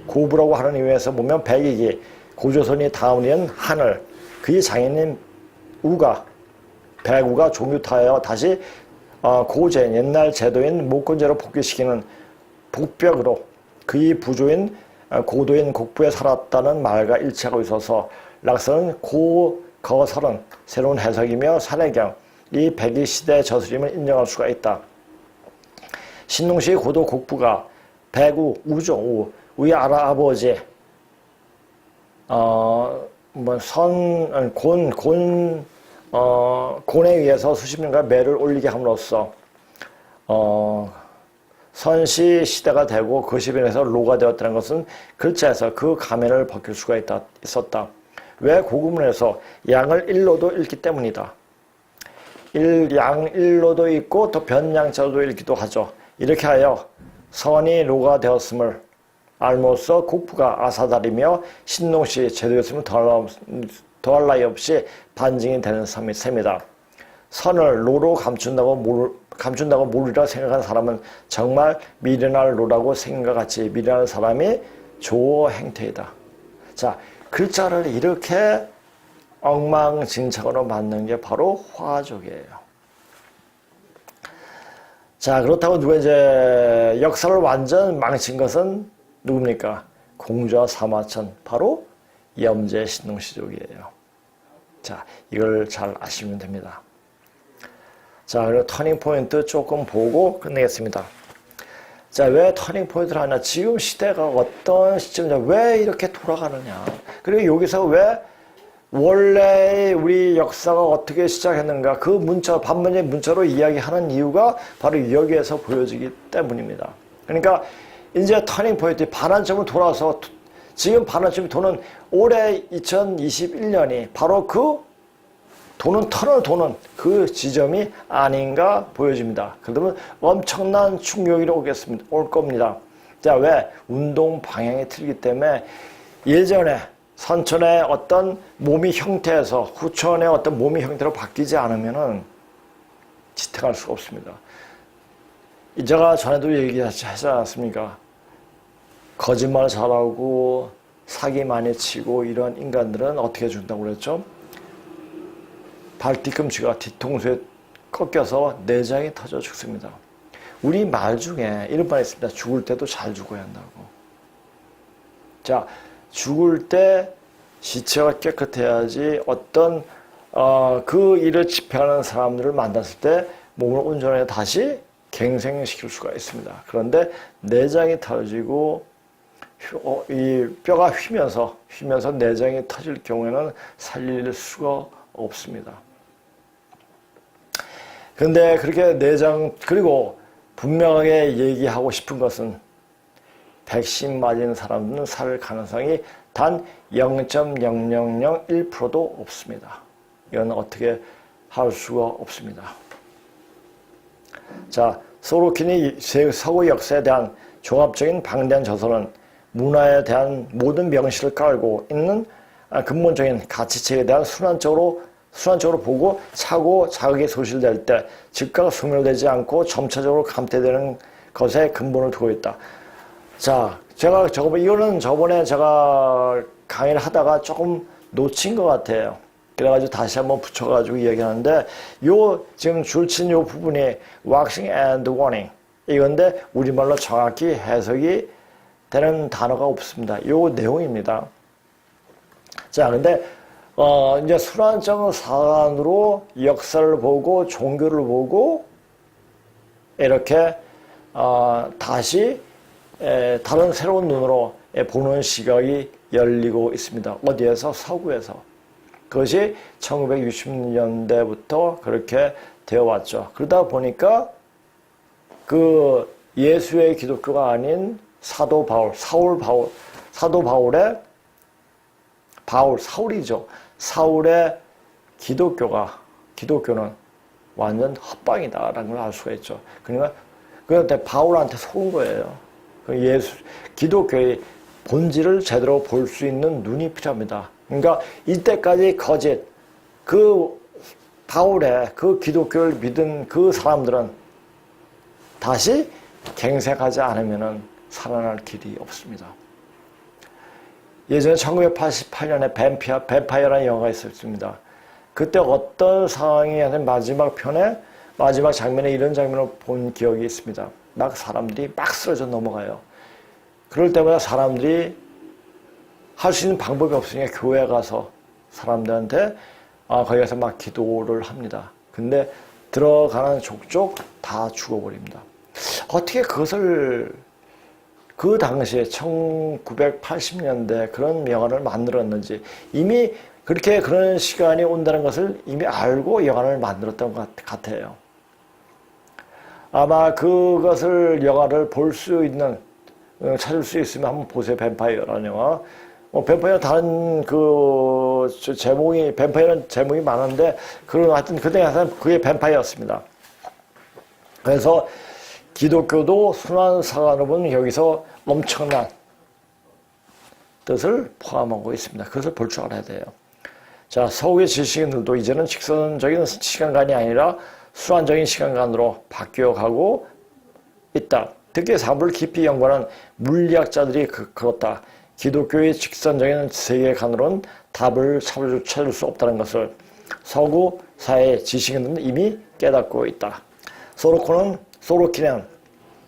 고부라고 하는 이유에서 보면 백익이 고조선이 다음이은 하늘, 그의 장인인 백우가 종유타하여 다시 고제, 옛날 제도인 목건제로 복귀시키는 복벽으로 그의 부조인 고도인 곡부에 살았다는 말과 일치하고 있어서 락서는 거설은 새로운 해석이며 산해경, 이 백의 시대 저술임을 인정할 수가 있다. 신농시의 고도 곡부가 백우, 우죠, 우의 아버지, 곤에 의해서 수십 년간 매를 올리게 함으로써, 선시 시대가 되고 그 시변에서 로가 되었다는 것은 글자에서 그 가면을 벗길 수가 있었다. 왜 고구문에서 양을 일로도 읽기 때문이다. 양일로도 있고 또 변양자로도 읽기도 하죠. 이렇게 하여 선이 로가 되었음을 알므로써 곡부가 아사달이며 신농시 제도였으면 더할 나위 없이 반증이 되는 셈이다. 선을 로로 감춘다고 모르리라 생각하는 사람은 정말 미련할 로라고 생각같이 미련한 사람이 조어 행태이다. 자, 글자를 이렇게 엉망진창으로 만든 게 바로 화족이에요. 자, 그렇다고 누가 이제 역사를 완전 망친 것은 누굽니까? 공주와 사마천, 바로 염제 신농시족이에요. 자, 이걸 잘 아시면 됩니다. 자, 그리고 터닝 포인트 조금 보고 끝내겠습니다. 자, 왜 터닝 포인트를 하냐? 지금 시대가 어떤 시점이냐? 왜 이렇게 돌아가느냐? 그리고 여기서 왜 원래 우리 역사가 어떻게 시작했는가? 그 문자, 반문의 문자로 이야기하는 이유가 바로 여기에서 보여지기 때문입니다. 그러니까 이제 터닝 포인트, 반환점을 돌아서 지금 반환점이 도는 올해 2021년이 바로 그 터널 도는 그 지점이 아닌가 보여집니다. 그러면 엄청난 충격이 올 겁니다. 자, 왜? 운동 방향이 틀리기 때문에 예전에 선천의 어떤 몸의 형태에서 후천의 어떤 몸의 형태로 바뀌지 않으면은 지탱할 수가 없습니다. 제가 전에도 얘기하지 않았습니까? 거짓말 잘하고 사기 많이 치고 이런 인간들은 어떻게 죽는다고 그랬죠? 발 뒤꿈치가 뒤통수에 꺾여서 내장이 터져 죽습니다. 우리 말 중에 이런 말이 있습니다. 죽을 때도 잘 죽어야 한다고. 자, 죽을 때 시체가 깨끗해야지 어떤 그 일을 집행하는 사람들을 만났을 때 몸을 온전하게 다시 갱생시킬 수가 있습니다. 그런데 내장이 터지고 이 뼈가 휘면서 내장이 터질 경우에는 살릴 수가 없습니다. 근데 그렇게 내장, 그리고 분명하게 얘기하고 싶은 것은 백신 맞은 사람들은 살 가능성이 단 0.0001%도 없습니다. 이건 어떻게 할 수가 없습니다. 자, 소로킨이 서구 역사에 대한 종합적인 방대한 저서는 문화에 대한 모든 명시를 깔고 있는 근본적인 가치체에 대한 순환적으로 보고 차고 자극이 소실될 때 즉각 소멸되지 않고 점차적으로 감퇴되는 것에 근본을 두고 있다. 자, 제가 이거는 저번에 제가 강의를 하다가 조금 놓친 것 같아요. 그래가지고 다시 한번 붙여가지고 얘기하는데, 지금 줄친 요 부분이 waxing and waning. 이건데, 우리말로 정확히 해석이 되는 단어가 없습니다. 요 내용입니다. 자, 근데, 이제 순환적 사관으로 역사를 보고, 종교를 보고, 이렇게, 다시, 다른 새로운 눈으로 보는 시각이 열리고 있습니다. 어디에서? 서구에서. 그것이 1960년대부터 그렇게 되어 왔죠. 그러다 보니까 그 예수의 기독교가 아닌 사도 바울, 사울이죠. 사울의 기독교는 완전 헛방이다라는 걸 알 수가 있죠. 그러니까 그런데 바울한테 속은 거예요. 기독교의 본질을 제대로 볼 수 있는 눈이 필요합니다. 그러니까 이때까지 거짓, 바울의 그 기독교를 믿은 그 사람들은 다시 갱생하지 않으면 살아날 길이 없습니다. 예전에 1988년에 뱀파이어라는 영화가 있었습니다. 그때 어떤 상황이 마지막 장면에 이런 장면을 본 기억이 있습니다. 사람들이 막 쓰러져 넘어가요. 그럴 때마다 사람들이 할 수 있는 방법이 없으니까 교회 가서 사람들한테 거기 가서 막 기도를 합니다. 근데 들어가는 족족 다 죽어버립니다. 어떻게 그것을 그 당시에 1980년대 그런 영화를 만들었는지, 이미 그렇게 그런 시간이 온다는 것을 이미 알고 영화를 만들었던 것 같아요. 아마 그것을 영화를 찾을 수 있으면 한번 보세요. 뱀파이어라는 영화. 뱀파이어 다른 뱀파이어는 제목이 많은데, 하여튼 그때 그게 뱀파이어였습니다. 그래서 기독교도 순환사관으로 보면 여기서 엄청난 뜻을 포함하고 있습니다. 그것을 볼 줄 알아야 돼요. 자, 서구의 지식인들도 이제는 직선적인 시간관이 아니라 순환적인 시간관으로 바뀌어가고 있다. 특히 사물을 깊이 연구하는 물리학자들이 그렇다. 기독교의 직선적인 세계관으로는 답을 찾을 수 없다는 것을 서구 사회의 지식인들은 이미 깨닫고 있다. 소로킨은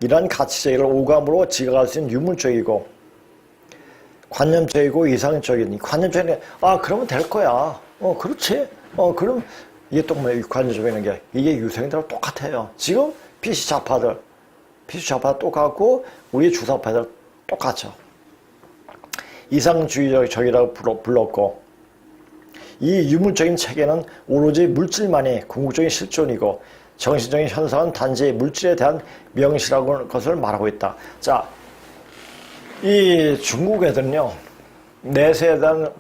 이러한 가치제기를 오감으로 지각할 수 있는 유물적이고 관념적이고 이상적인 관념적인 그러면 될 거야. 그렇지. 그럼 이게 또 관념적인 게 이게 유생들하고 똑같아요. 지금 PC 좌파들 똑같고 우리 주사파들 똑같죠. 이상주의적이라고 불렀고, 이 유물적인 체계는 오로지 물질만이 궁극적인 실존이고 정신적인 현상은 단지 물질에 대한 명시라고 것을 말하고 있다. 자, 이 중국 애들은요, 내세에 대한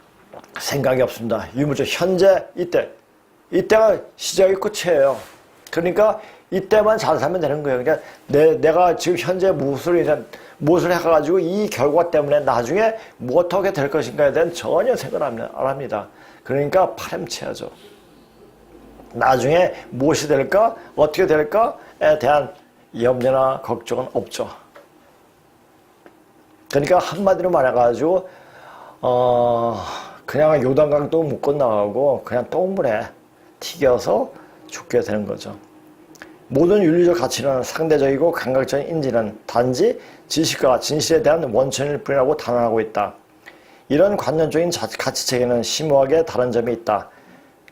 생각이 없습니다. 유물적 현재 이때가 시작이 끝이에요. 그러니까 이때만 잘 살면 되는 거예요. 그러니까 내가 지금 현재 무엇을 이제 무엇을 해가지고 이 결과 때문에 나중에 뭐 어떻게 될 것인가에 대한 전혀 생각을 안 합니다. 그러니까 파렴치하죠. 나중에 무엇이 될까, 어떻게 될까에 대한 염려나 걱정은 없죠. 그러니까 한마디로 말해가지고 그냥 요단강도 못 건너가고 그냥 똥물에 튀겨서 죽게 되는 거죠. 모든 윤리적 가치는 상대적이고 감각적인 인지는 단지 지식과 진실에 대한 원천일 뿐이라고 단언하고 있다. 이런 관념적인 가치체계는 심오하게 다른 점이 있다.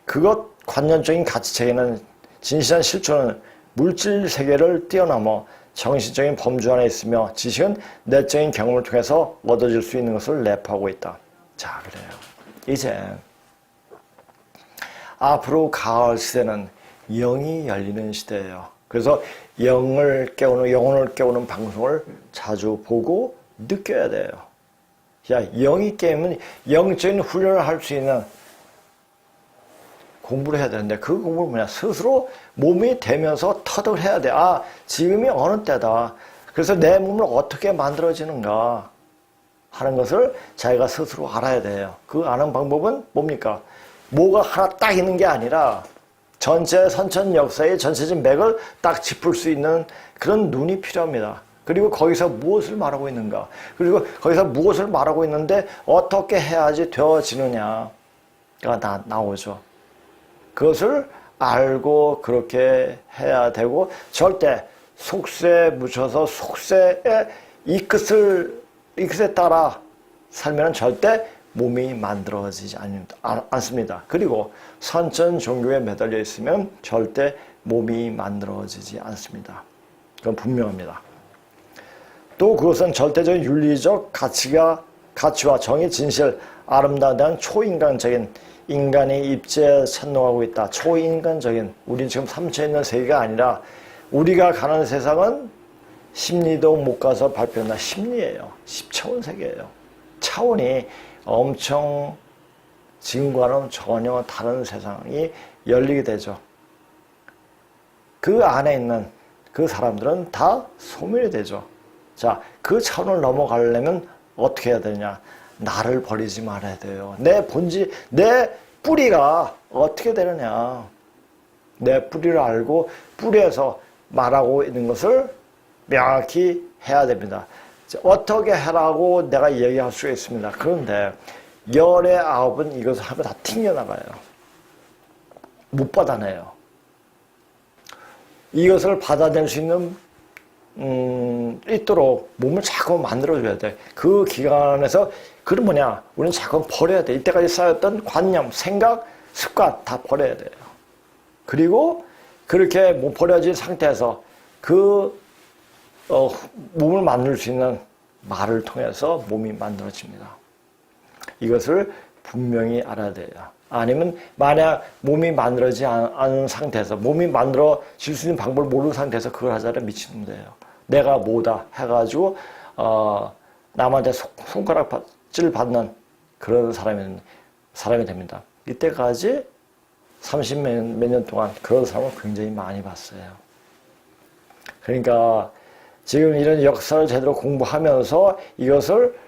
그것 관념적인 가치체계는 진실한 실존은 물질 세계를 뛰어넘어 정신적인 범주 안에 있으며 지식은 내적인 경험을 통해서 얻어질 수 있는 것을 내포하고 있다. 자, 그래요. 이제 앞으로 가을 시대는 영이 열리는 시대예요. 그래서 영혼을 깨우는 방송을 자주 보고 느껴야 돼요. 야, 영이 깨면 영적인 훈련을 할 수 있는 공부를 해야 되는데 그 공부는 뭐냐? 스스로 몸이 되면서 터득을 해야 돼. 아, 지금이 어느 때다. 그래서 내 몸을 어떻게 만들어지는가 하는 것을 자기가 스스로 알아야 돼요. 그 아는 방법은 뭡니까? 뭐가 하나 딱 있는 게 아니라 전체 선천 역사의 전체적인 맥을 딱 짚을 수 있는 그런 눈이 필요합니다. 그리고 거기서 무엇을 말하고 있는가? 그리고 거기서 무엇을 말하고 있는데 어떻게 해야지 되어지느냐가 나오죠. 그것을 알고 그렇게 해야 되고 절대 속세에 묻혀서 속세의 이끝에 따라 살면 절대 몸이 만들어지지 않습니다. 그리고 선천 종교에 매달려 있으면 절대 몸이 만들어지지 않습니다. 그건 분명합니다. 또 그것은 절대적인 윤리적 가치와 정의, 진실, 아름다움에 대한 초인간적인 인간이 입지에 찬동하고 있다. 초인간적인, 우린 지금 삼천에 있는 세계가 아니라 우리가 가는 세상은 심리도 못 가서 발표한다. 심리예요. 10차원 세계예요. 차원이 엄청 지금과는 전혀 다른 세상이 열리게 되죠. 그 안에 있는 그 사람들은 다 소멸이 되죠. 자, 그 차원을 넘어가려면 어떻게 해야 되냐? 나를 버리지 말아야 돼요. 내 본질, 내 뿌리가 어떻게 되느냐? 내 뿌리를 알고 뿌리에서 말하고 있는 것을 명확히 해야 됩니다. 어떻게 하라고 내가 얘기할 수가 있습니다. 그런데 열의 아홉은 이것을 하면 다 튕겨나가요. 못 받아내요. 이것을 받아낼 수 있는 있도록 몸을 자꾸 만들어줘야 돼. 그 기간에서 그건 뭐냐? 우리는 자꾸 버려야 돼. 이때까지 쌓였던 관념, 생각, 습관 다 버려야 돼요. 그리고 그렇게 못 버려진 상태에서 몸을 만들 수 있는 말을 통해서 몸이 만들어집니다. 이것을 분명히 알아야 돼요. 아니면 만약 몸이 만들어지지 않은 상태에서 몸이 만들어질 수 있는 방법을 모르는 상태에서 그걸 하자면 미친놈이에요. 내가 뭐다 해가지고 남한테 손가락질 받는 그런 사람이 됩니다. 이때까지 30 몇 년 동안 그런 사람을 굉장히 많이 봤어요. 그러니까 지금 이런 역사를 제대로 공부하면서 이것을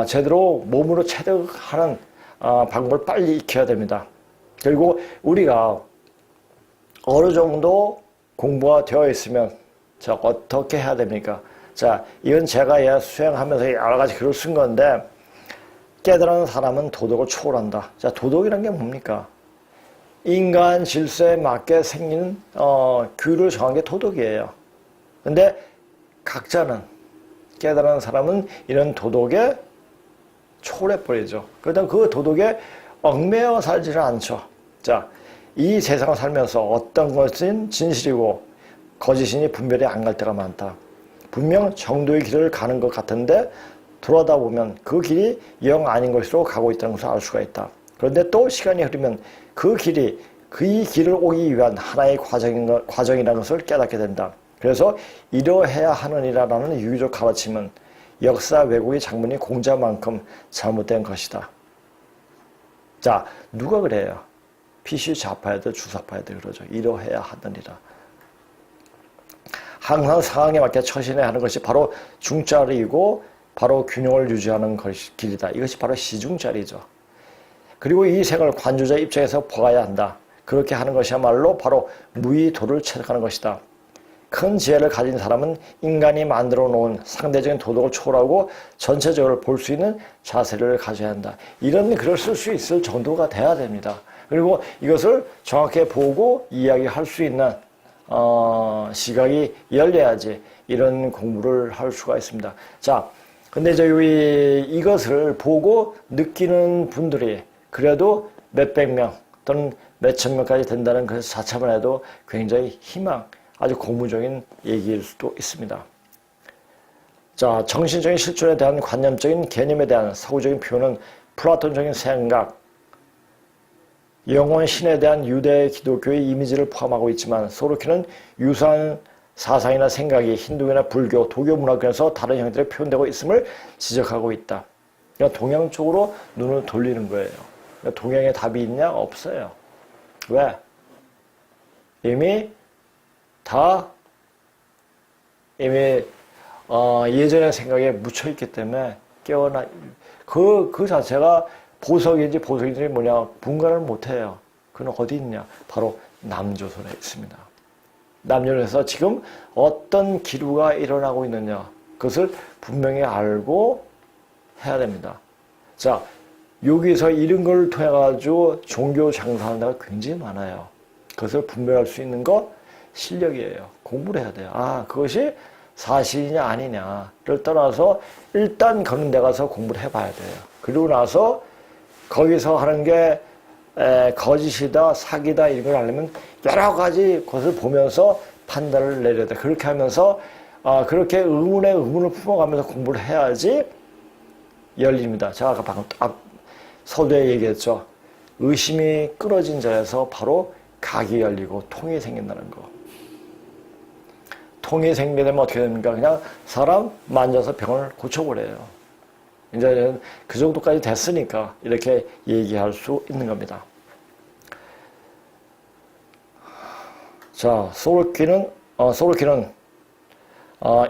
제대로 몸으로 체득하는 방법을 빨리 익혀야 됩니다. 그리고 우리가 어느 정도 공부가 되어 있으면 자, 어떻게 해야 됩니까? 자, 이건 제가 수행하면서 여러 가지 글을 쓴 건데 깨달은 사람은 도덕을 초월한다. 자, 도덕이란 게 뭡니까? 인간 질서에 맞게 생긴 규율을 정한 게 도덕이에요. 근데 각자는 깨달은 사람은 이런 도덕에 초월해버리죠. 그러다 그 도덕에 얽매여 살지는 않죠. 자, 이 세상을 살면서 어떤 것은 진실이고 거짓이니 분별이 안 갈 때가 많다. 분명 정도의 길을 가는 것 같은데 돌아다 보면 그 길이 영 아닌 것으로 가고 있다는 것을 알 수가 있다. 그런데 또 시간이 흐르면 그 길이 그 길을 오기 위한 하나의 과정이라는 것을 깨닫게 된다. 그래서 이러해야 하느니라라는 유교적 가르침은 역사 왜곡의 장문이 공자만큼 잘못된 것이다. 자, 누가 그래요? PC 좌파애들, 주사파애들 그러죠. 이러해야 하느니라. 항상 상황에 맞게 처신해야 하는 것이 바로 중짜리이고 바로 균형을 유지하는 길이다. 이것이 바로 시중짜리죠. 그리고 이 생을 관조자 입장에서 보아야 한다. 그렇게 하는 것이야말로 바로 무의도를 체득하는 것이다. 큰 지혜를 가진 사람은 인간이 만들어 놓은 상대적인 도덕을 초월하고 전체적으로 볼 수 있는 자세를 가져야 한다. 이런 글을 쓸 수 있을 정도가 돼야 됩니다. 그리고 이것을 정확하게 보고 이야기할 수 있는 시각이 열려야지 이런 공부를 할 수가 있습니다. 자, 근데 이것을 보고 느끼는 분들이 그래도 몇백 명 또는 몇천 명까지 된다는 그 자체만 해도 굉장히 희망, 아주 고무적인 얘기일 수도 있습니다. 자, 정신적인 실존에 대한 관념적인 개념에 대한 사고적인 표현은 플라톤적인 생각, 영원 신에 대한 유대 기독교의 이미지를 포함하고 있지만 소로키는 유사한 사상이나 생각이 힌두교나 불교, 도교 문화권에서 다른 형태로 표현되고 있음을 지적하고 있다. 그러니까 동양 쪽으로 눈을 돌리는 거예요. 그러니까 동양에 답이 있냐? 없어요. 왜? 이미 예전의 생각에 묻혀있기 때문에 깨어나, 그 자체가 보석인지 뭐냐, 분간을 못해요. 그건 어디 있냐? 바로 남조선에 있습니다. 남조선에서 지금 어떤 기류가 일어나고 있느냐, 그것을 분명히 알고 해야 됩니다. 자, 여기서 이런 걸 통해가지고 종교 장사하는 데가 굉장히 많아요. 그것을 분별할 수 있는 거 실력이에요. 공부를 해야 돼요. 아, 그것이 사실이냐 아니냐를 떠나서 일단 그런 데 가서 공부를 해봐야 돼요. 그리고 나서 거기서 하는 게 거짓이다, 사기다 이런 걸 알려면 여러 가지 것을 보면서 판단을 내려야 돼. 그렇게 하면서 그렇게 의문에 의문을 품어가면서 공부를 해야지 열립니다. 제가 아까 방금 서두에 얘기했죠. 의심이 끊어진 자에서 바로 각이 열리고 통이 생긴다는 거. 통이 생기게 되면 어떻게 됩니까? 그냥 사람 만져서 병을 고쳐버려요. 이제 그 정도까지 됐으니까 이렇게 얘기할 수 있는 겁니다. 자, 소르키는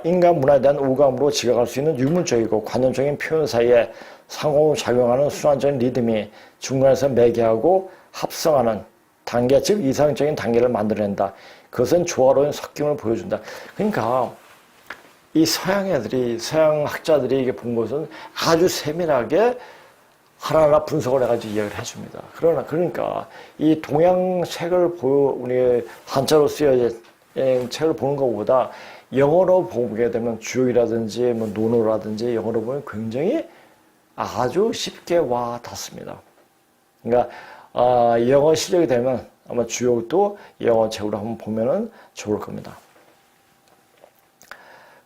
인간 문화에 대한 오감으로 지각할 수 있는 유문적이고 관념적인 표현 사이에 상호작용하는 순환적인 리듬이 중간에서 매개하고 합성하는 단계, 즉 이상적인 단계를 만들어낸다. 그것은 조화로운 섞임을 보여준다. 그러니까 이 서양 학자들이 이게 본 것은 아주 세밀하게 하나하나 분석을 해가지고 이야기를 해줍니다. 그러니까 이 동양 책을 우리 한자로 쓰여진 책을 보는 것보다 영어로 보게 되면 주역이라든지 뭐 논어라든지 영어로 보면 굉장히 아주 쉽게 와 닿습니다. 그러니까 영어 실력이 되면 아마 주역도 영어 책으로 한번 보면은 좋을 겁니다.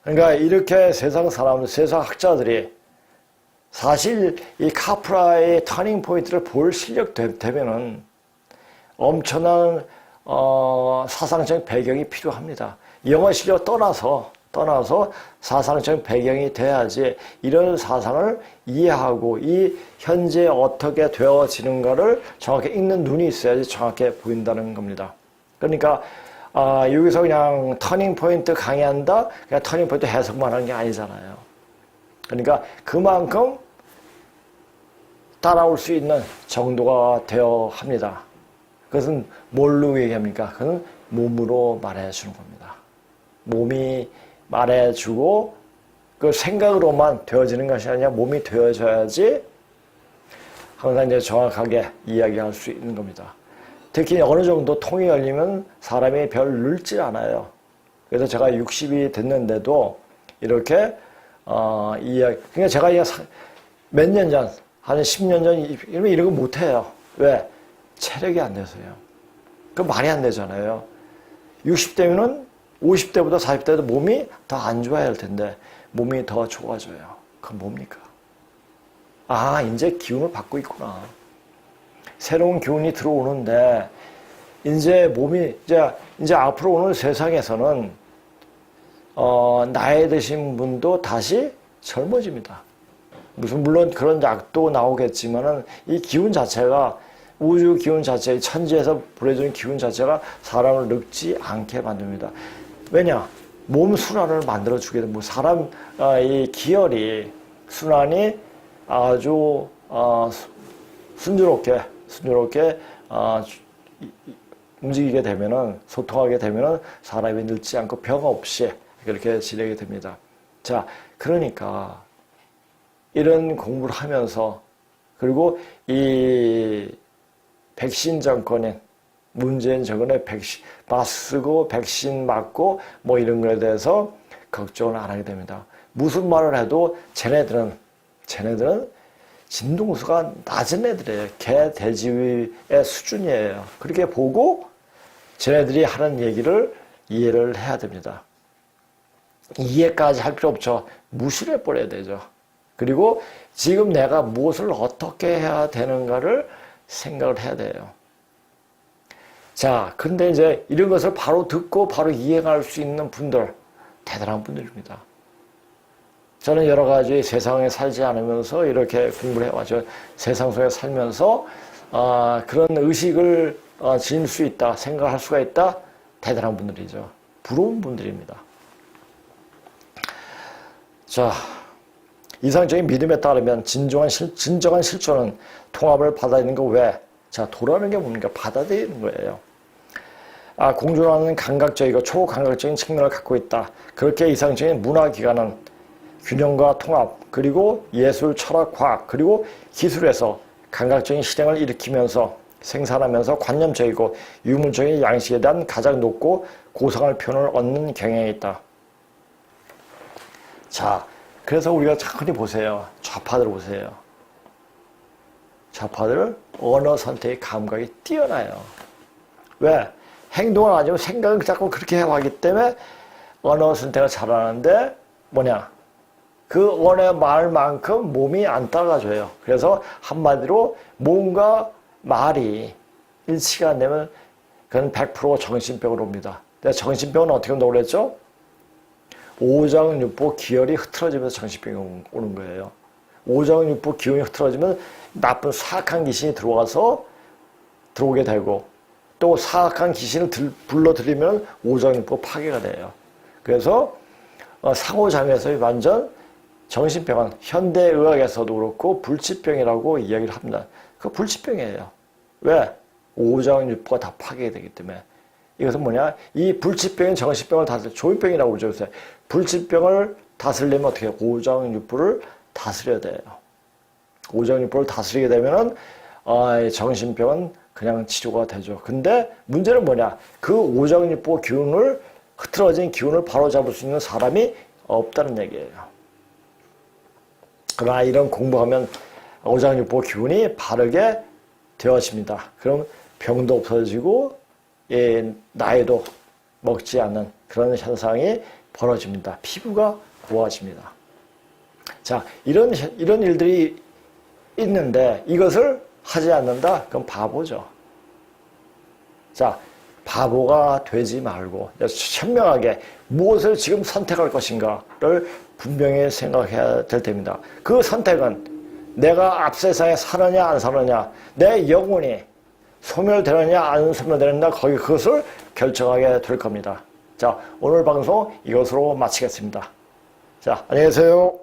그러니까 이렇게 세상 학자들이 사실 이 카프라의 터닝 포인트를 볼 실력 되면은 엄청난 사상적인 배경이 필요합니다. 영어 실력 떠나서 사상적인 배경이 돼야지 이런 사상을 이해하고 이 현재 어떻게 되어지는가를 정확히 읽는 눈이 있어야지 정확하게 보인다는 겁니다. 그러니까 여기서 그냥 터닝 포인트 강의한다, 그냥 터닝 포인트 해석만 하는 게 아니잖아요. 그러니까 그만큼 따라올 수 있는 정도가 되어야 합니다. 그것은 뭘로 얘기합니까? 그건 몸으로 말해주는 겁니다. 몸이 말해주고 그 생각으로만 되어지는 것이 아니라 몸이 되어져야지 항상 이제 정확하게 이야기할 수 있는 겁니다. 특히 어느 정도 통이 열리면 사람이 별 늙지 않아요. 그래서 제가 60이 됐는데도 이렇게 그러니까 제가 몇 년 전, 한 10년 전 이런 거 못해요. 왜? 체력이 안 돼서요. 그 말이 안 되잖아요. 60대면은 50대보다 40대도 몸이 더 안 좋아야 할 텐데 몸이 더 좋아져요. 그건 뭡니까? 이제 기운을 받고 있구나. 새로운 기운이 들어오는데 이제 몸이 이제 앞으로 오는 세상에서는 나이 드신 분도 다시 젊어집니다. 물론 그런 약도 나오겠지만은 이 기운 자체가 우주 기운 자체, 천지에서 보내주는 기운 자체가 사람을 늙지 않게 만듭니다. 왜냐? 몸 순환을 만들어 주게 되면 사람 이 기혈이 순환이 아주 순조롭게 움직이게 되면은 소통하게 되면은 사람이 늙지 않고 병 없이 그렇게 지내게 됩니다. 자, 그러니까 이런 공부를 하면서 그리고 이 백신 정권인 문재인 정권의 백신 맞쓰고 백신 맞고 뭐 이런 거에 대해서 걱정을 안 하게 됩니다. 무슨 말을 해도 쟤네들은 진동수가 낮은 애들이에요. 개, 돼지의 수준이에요. 그렇게 보고 쟤네들이 하는 얘기를 이해를 해야 됩니다. 이해까지 할 필요 없죠. 무시를 해버려야 되죠. 그리고 지금 내가 무엇을 어떻게 해야 되는가를 생각을 해야 돼요. 자, 근데 이제 이런 것을 바로 듣고 바로 이해할 수 있는 분들, 대단한 분들입니다. 저는 여러 가지 세상에 살지 않으면서 이렇게 공부를 해왔죠. 세상 속에 살면서 그런 의식을 지닐 수 있다, 생각할 수가 있다, 대단한 분들이죠. 부러운 분들입니다. 자, 이상적인 믿음에 따르면 진정한 실존은 통합을 받아들이는 거 왜? 자, 도라는 게 뭡니까? 받아들이는 거예요. 공존하는 감각적이고 초감각적인 측면을 갖고 있다. 그렇게 이상적인 문화기관은 균형과 통합, 그리고 예술, 철학, 과학, 그리고 기술에서 감각적인 실행을 일으키면서 생산하면서 관념적이고 유물적인 양식에 대한 가장 높고 고상한 표현을 얻는 경향이 있다. 자, 그래서 우리가 천천히 보세요. 좌파들 보세요. 좌파들은 언어 선택의 감각이 뛰어나요. 왜? 행동을 안 하고 생각을 자꾸 그렇게 해왔기 때문에 언어 선택을 잘하는데 뭐냐? 그 언어의 말만큼 몸이 안 따라가줘요. 그래서 한마디로 몸과 말이 일치가 안 되면 그건 100% 정신병으로 옵니다. 내가 정신병은 어떻게 온다고 그랬죠? 오장육부 기혈이 흐트러지면서 정신병이 오는 거예요. 오장육부 기운이 흐트러지면 나쁜 사악한 귀신이 들어오게 되고 또 사악한 귀신을 불러들이면 오장육부 파괴가 돼요. 그래서 상호작용에서 완전 정신병은 현대의학에서도 그렇고 불치병이라고 이야기를 합니다. 그 불치병이에요. 왜? 오장육부가 다 파괴되기 때문에. 이것은 뭐냐? 이 불치병인 정신병을 다스려 조현병이라고 그러죠. 요새. 불치병을 다스리려면 어떻게 해요? 오장육부를 다스려야 돼요. 오장육부를 다스리게 되면은 정신병은 그냥 치료가 되죠. 근데 문제는 뭐냐? 그 오장육부 기운을 흐트러진 기운을 바로잡을 수 있는 사람이 없다는 얘기예요. 그러나 이런 공부하면 오장육부 기운이 바르게 되어집니다. 그럼 병도 없어지고 나이도 먹지 않는 그런 현상이 벌어집니다. 피부가 고와집니다. 자, 이런 일들이 있는데 이것을 하지 않는다? 그럼 바보죠. 자, 바보가 되지 말고 현명하게 무엇을 지금 선택할 것인가를 분명히 생각해야 될 때입니다. 그 선택은 내가 앞 세상에 사느냐 안 사느냐, 내 영혼이 소멸되느냐 안 소멸되느냐 그것을 결정하게 될 겁니다. 자, 오늘 방송 이것으로 마치겠습니다. 자, 안녕히 계세요.